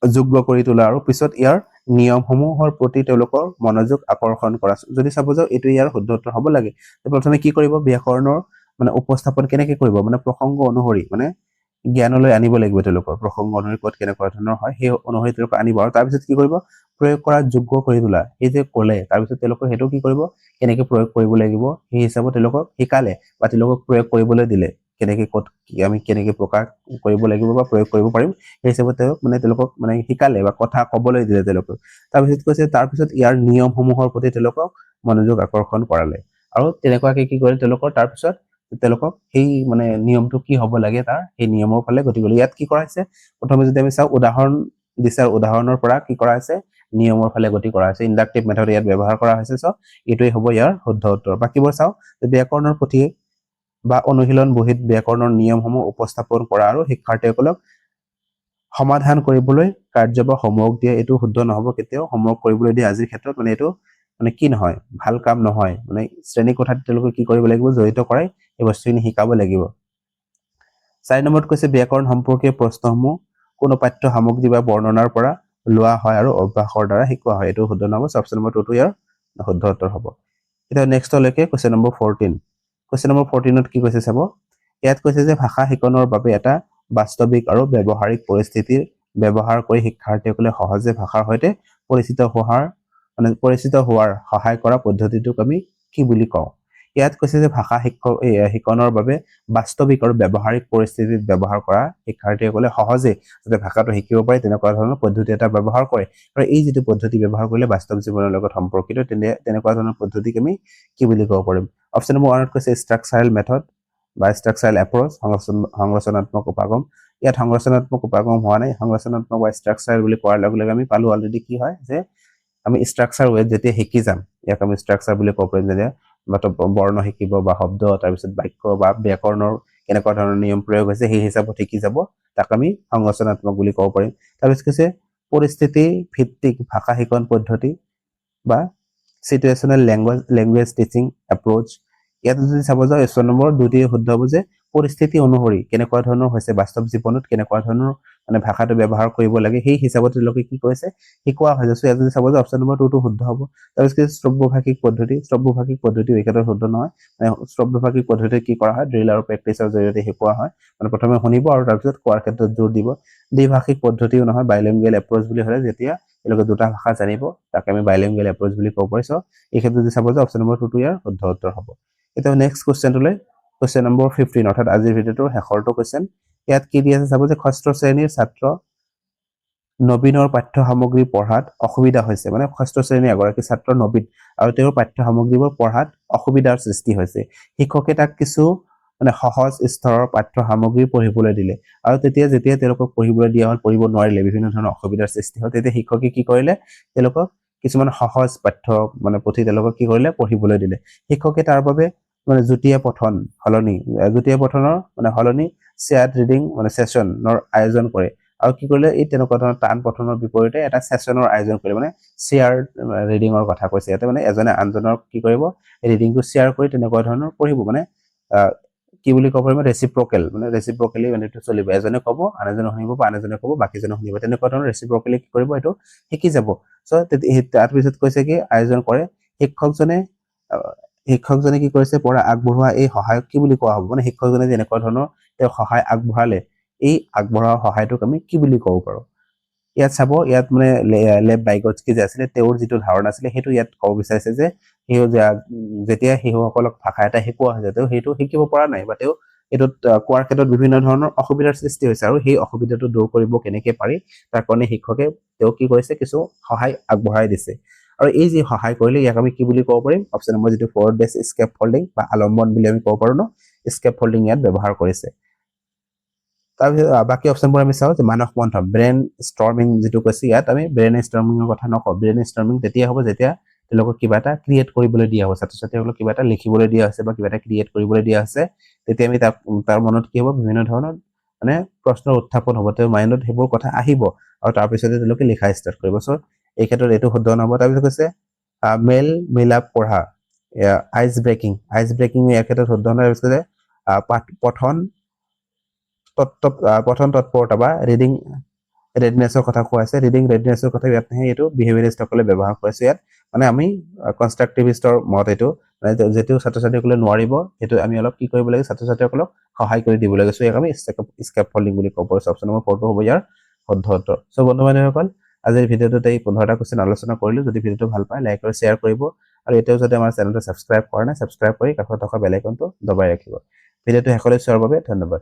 যোগ্য কৰি তোলা আৰু পিছত ইয়াৰ নিয়মসমূহৰ প্ৰতি তেওঁলোকৰ মনোযোগ আকৰ্ষণ কৰা যদি চাব যাও এটো ইয়াৰ শুদ্ধ উত্তৰ হ'ব লাগে প্ৰথমে কি কৰিব ব্যাকৰণৰ মানে উপস্থাপন কেনেকৈ কৰিব মানে প্ৰসংগ অনুসৰি মানে জ্ঞানলৈ আনিব লাগিব তেওঁলোকৰ প্ৰসংগ অনুসৰি ক'ত কেনেকুৱা ধৰণৰ হয় সেই অনুসৰি তেওঁলোক আনিব আৰু তাৰ পিছত কি কৰিব প্ৰয়োগ কৰাৰ যোগ্য কৰি তোলা এই যে ক'লে তাৰ পিছত তেওঁলোকৰ হেতু কি কৰিব কেনেকৈ প্ৰয়োগ কৰিব লাগিব সেই হিচাপত তেওঁলোকক শিকালে বা তেওঁলোকক প্ৰয়োগ কৰিবলৈ দিলে কেনেকৈ ক'ত আমি কেনেকৈ প্ৰকাশ কৰিব লাগিব বা প্ৰয়োগ কৰিব পাৰিম এই হিচাপত মানে তেওঁলোকক মানে শিকালে বা কথা ক'বলৈ দিলে তেওঁলোকক তাৰ পিছত কৈছে তাৰ পিছত ইয়াৰ নিয়মসমূহৰ প্ৰতি তেওঁলোকক মনোযোগ আকৰ্ষণ কৰালে আৰু তেনেকুৱাকৈ কি কৰে তেওঁলোকৰ তাৰ পিছত তেওঁলোকক সেই মানে নিয়মটো কি হ'ব লাগে তাৰ এই নিয়মৰ ফালে গতি গ'ল ইয়াত কি কৰা হৈছে প্ৰথমে যদি আমি চাও উদাহৰণ দিছাৰ উদাহৰণৰ পৰা কি কৰা হৈছে নিয়মৰ ফালে গতি কৰা হৈছে ইন্ডাকটিভ মেথড ইয়াত ব্যৱহাৰ কৰা হৈছে সো এটোই হ'ব ইয়াৰ শুদ্ধ উত্তৰ বাকিবোৰ চাও ব্যাকৰণৰ পুথি বা অনুশীলন বহিত ব্যাকৰণৰ নিয়মসমূহ উপস্থাপন কৰা আৰু শিক্ষাৰ্থীসকলক সমাধান কৰিবলৈ কাৰ্য বা হোমৱৰ্ক দিয়ে এটো শুদ্ধ নহব কেতিয়াও হোমৱৰ্ক কৰিবলৈ দিয়ে আজিৰ ক্ষেত্ৰত মানে এটো মানে কি নহয় ভাল কাম নহয় মানে শ্ৰেণী কোঠাত তেওঁলোকে কি কৰিব লাগিব জড়িত কৰাই এই বস্তুখিনি শিকাব লাগিব 4 নম্বৰত কৈছে ব্যাকৰণ সম্পৰ্কীয় প্ৰশ্নসমূহ কোনো পাঠ্য সামগ্ৰী বা বৰ্ণনাৰ পৰা লোৱা হয় আৰু অভ্যাসৰ দ্বাৰা শিকোৱা হয় এটো শুদ্ধ নহব অপচন নম্বৰ 2 টো ইয়াৰ শুদ্ধ উত্তৰ হ'ব এটা নেক্সট লৈকে কোৱেশ্চন নম্বৰ 14 কোৱেশ্চন নম্বৰ 14 ত কি কৈছে চাব ইয়াত কৈছে যে ভাষা শিকনৰ বাবে এটা বাস্তৱিক আৰু ব্যৱহাৰিক পৰিস্থিতিৰ ব্যৱহাৰ কৰি শিক্ষাৰ্থীসকলে সহজে ভাষাৰ সৈতে পৰিচিত হোৱাৰ সহায় কৰা পদ্ধতিটোক আমি কি বুলি কওঁ ইয়াত কৈছে যে ভাষা শিকনৰ বাবে বাস্তৱিক আৰু ব্যৱহাৰিক পৰিস্থিতিত ব্যৱহাৰ কৰা শিক্ষাৰ্থীসকলে সহজে যাতে ভাষাটো শিকিব পাৰে তেনেকুৱা ধৰণৰ পদ্ধতি এটা ব্যৱহাৰ কৰে আৰু এই যেটো পদ্ধতি ব্যৱহাৰ কৰিলে বাস্তৱ জীৱনৰ লগত সম্পৰ্কিত তেনেকুৱা ধৰণৰ পদ্ধতিক আমি কি বুলি ক'ব পাৰিম অপচন নম্বৰ 1 ত কৈছে ষ্ট্ৰাকচাৰেল মেথড বা ষ্ট্ৰাকচাৰেল এপ্ৰোচ সংৰচনাত্মক উপাগম ইয়াত সংৰচনাত্মক উপাগম হোৱা নাই সংৰচনাত্মক বা ষ্ট্ৰাকচাৰেল বুলি কোৱাৰ লগে লগে আমি পালো অলৰেডি কি হয় যে আমি ষ্ট্ৰাকচাৰ ৱে যেতিয়া শিকি যাম ইয়াক আমি ষ্ট্ৰাকচাৰ বুলি ক'ব পাৰিম যে বৰ্ণ শিকিব বা শব্দ তাৰ পিছত বাক্য বা ব্যাকৰণৰ কেনেকুৱা ধৰণৰ নিয়ম প্ৰয়োগ হৈছে সেই হিচাপত শিকি যাব তাক আমি সংৰচনাত্মক বুলি ক'ব পাৰিম তাৰ পিছত কৈছে পৰিস্থিতি ভিত্তিক ভাষা শিকন পদ্ধতি বা সিচুৱেশনাল ল্যাঙ্গুৱেজ টিচিং এপ্ৰোচ ইয়াত যদি চাব যাও 1 নম্বৰ 2টি শুদ্ধ হ'ব যে পৰিস্থিতি অনুসৰি কেনেকুৱা ধৰণৰ হৈছে বাস্তৱ জীৱনত কেনেকুৱা ধৰণৰ মানে ভাষাটো ব্যৱহাৰ কৰিব লাগে সেই হিচাপত লোকে কি কৈছে শিকোৱা হয় যাতে যদি চাব যাও অপচন নম্বৰ 2 টো শুদ্ধ হ'ব তাৰপিছত শ্ৰব্যভাষিক পদ্ধতি একেবাৰে শুদ্ধ নহয় শ্ৰব্যভাষিক পদ্ধতি কি কৰা হয় ড্ৰিল আৰু প্ৰেক্টিছৰ জৰিয়তে শিকোৱা হয় মানে প্ৰথমে শুনিব আৰু তাৰপিছত কোৱাৰ ক্ষেত্ৰত জোৰ দিব দ্বিভাষিক পদ্ধতিও নহয় বাইলিংগুৱেল এপ্ৰোচ বুলি হ'লে যেতিয়া এলোকে দুটা ভাষা জানিব তাক আমি বাইলিংগুৱেল এপ্ৰোচ বুলি ক'ব পাৰিছো এই ক্ষেত্ৰত যদি চাব যাও অপচন নম্বৰ 2 টো ইয়াৰ শুদ্ধ উত্তৰ হ'ব এটা নেক্সট কোৱেশ্চনটো লৈ কোৱেশ্চন নম্বৰ 15 অৰ্থাৎ আজিৰ ভিডিওটোৰ শেষৰটো কোৱেশ্চন ইয়াত কি দি আছে চাব যে ষষ্ঠ শ্ৰেণীৰ ছাত্ৰ নবীনৰ পাঠ্য সামগ্ৰী পঢ়াত অসুবিধা হৈছে মানে ষষ্ঠ শ্ৰেণীৰ এগৰাকী ছাত্ৰ নবীন আৰু তেওঁৰ পাঠ্য সামগ্ৰীবোৰ পঢ়াত অসুবিধাৰ সৃষ্টি হৈছে শিক্ষকে তাক কিছু মানে সহজ স্তৰৰ পাঠ্য সামগ্ৰী পঢ়িবলৈ দিলে আৰু যেতিয়া তেওঁলোকক পঢ়িবলৈ দিয়া হ'ল পঢ়িব নোৱাৰিলে বিভিন্ন ধৰণৰ অসুবিধাৰ সৃষ্টি হ'ল তেতিয়া শিক্ষকে কি কৰিলে তেওঁলোকক কিছুমান সহজ পাঠ্য মানে পুথি তেওঁলোকক কি কৰিলে পঢ়িবলৈ দিলে শিক্ষকে তাৰ বাবে মানে যুটীয়া পঠনৰ মানে সলনি শ্বেয়াৰ্ড ৰিডিং মানে সেশনৰ আয়োজন কৰে আৰু কি কৰিলে এই তেনেকুৱা ধৰণৰ টান পঠনৰ বিপৰীতে এটা সেশনৰ আয়োজন কৰিলে মানে শ্বেয়াৰ ৰিডিঙৰ কথা কৈছে ইয়াতে মানে এজনে আনজনৰ কি কৰিব ৰিডিংটো শ্বেয়াৰ কৰি তেনেকুৱা ধৰণৰ পঢ়িব মানে কি বুলি ক'ব পাৰিম ৰেচিপ্ৰকেলি মানে এইটো চলিব এজনে ক'ব আনজনে শুনিব বা আনজনে ক'ব বাকিজনে শুনিব তেনেকুৱা ধৰণৰ ৰেচিপ্ৰকেলি কি কৰিব এইটো শিকি যাব সো তাৰ পিছত কৈছে কি আয়োজন কৰে শিক্ষকজনে কি কৰিছে পঢ়া আগবঢ়োৱা এই সহায়ক কি বুলি কোৱা হ'ব মানে শিক্ষকজনে যেনেকুৱা ধৰণৰ তেওঁ সহায় আগবঢ়ালে এই আগবঢ়োৱা সহায়টোক আমি কি বুলি ক'ব পাৰো ইয়াত চাব ইয়াত মানে লেব বাইগটস্কি যে আছিলে তেওঁৰ যিটো ধাৰণা আছিলে সেইটো ইয়াত ক'ব বিচাৰিছে যে যেতিয়া শিশুসকলক ভাষা এটা শিকোৱা হৈছে তেওঁ সেইটো শিকিব পৰা নাই বা তেওঁ এইটোত কোৱাৰ ক্ষেত্ৰত বিভিন্ন ধৰণৰ অসুবিধাৰ সৃষ্টি হৈছে আৰু সেই অসুবিধাটো দূৰ কৰিব কেনেকৈ পাৰি তাৰ কাৰণে শিক্ষকে তেওঁ কি কৰিছে কিছু সহায় আগবঢ়াই দিছে আৰু এই যি সহায় কৰিলে ইয়াক আমি কি বুলি ক'ব পাৰিম অপশ্যন নম্বৰ যিটো ফৰৱাৰ্ড বেছ স্কেপ ফল্ডিং বা আলম্বন বুলি আমি ক'ব পাৰো ন স্কেপ ফল্ডিং ইয়াত ব্যৱহাৰ কৰিছে তাৰপিছত বাকী অপশ্যনবোৰ আমি চাওঁ যে মানস মন্থন ব্ৰেইন ষ্টৰ্মিং যিটো কৈছে ইয়াত আমি ব্ৰেইন ষ্টৰ্মিঙৰ কথা নকওঁ ব্ৰেইন ষ্টৰ্মিং তেতিয়া হ'ব যেতিয়া তেওঁলোকক কিবা এটা ক্ৰিয়েট কৰিবলৈ দিয়া হ'ব ছাত্ৰ ছাত্ৰীসকলক কিবা এটা লিখিবলৈ দিয়া হৈছে বা কিবা এটা ক্ৰিয়েট কৰিবলৈ দিয়া হৈছে তেতিয়া আমি তাৰ মনত কি হ'ব বিভিন্ন ধৰণৰ মানে প্ৰশ্নৰ উত্থাপন হ'ব তেওঁৰ মাইণ্ডত সেইবোৰ কথা আহিব আৰু তাৰপিছতে তেওঁলোকে লিখা ষ্টাৰ্ট কৰিব চ' এই ক্ষেত্ৰত এইটো শুদ্ধ নহ'ব তাৰপিছত কৈছে মেল মিলাপ পঢ়া আইচ ব্ৰেকিং ইয়াৰ ক্ষেত্ৰত শুদ্ধ নহয় তাৰপিছত পঠন তৎপৰতা বা ৰিডিং ৰেডনেছৰ কথা কোৱা হৈছে ৰিডিং ৰেডনেছৰ কথা ইয়াত নাহে এইটো বিহেভিয়াৰিষ্টসকলে ব্যৱহাৰ কৰিছে ইয়াত মানে আমি কনষ্ট্ৰাকটিভিষ্টৰ মত এইটো মানে যিটো ছাত্ৰ ছাত্ৰীসকলে নোৱাৰিব সেইটো আমি অলপ কি কৰিব লাগে ছাত্ৰ ছাত্ৰীসকলক সহায় কৰি দিব লাগে চ' ইয়াক আমি স্কেপ ফল্ডিং বুলি ক'ব পাৰোঁ অপশ্যন নম্বৰ 4 হ'ব ইয়াৰ শুদ্ধ উত্তৰ চ' বন্ধু বান্ধৱীসকল আজিৰ ভিডিঅ'টোত এই 15টা কুৱেশ্যন আলোচনা কৰিলোঁ যদি ভিডিঅ'টো ভাল পায় লাইক আৰু শ্বেয়াৰ কৰিব আৰু এতিয়াও যদি আমাৰ চেনেলটো ছাবস্ক্ৰাইব কৰা নাই ছাবস্ক্ৰাইব কৰি কাষত থকা বেল আইকনটো দবাই ৰাখিব ভিডিঅ'টো শেষলৈ চোৱাৰ বাবে ধন্যবাদ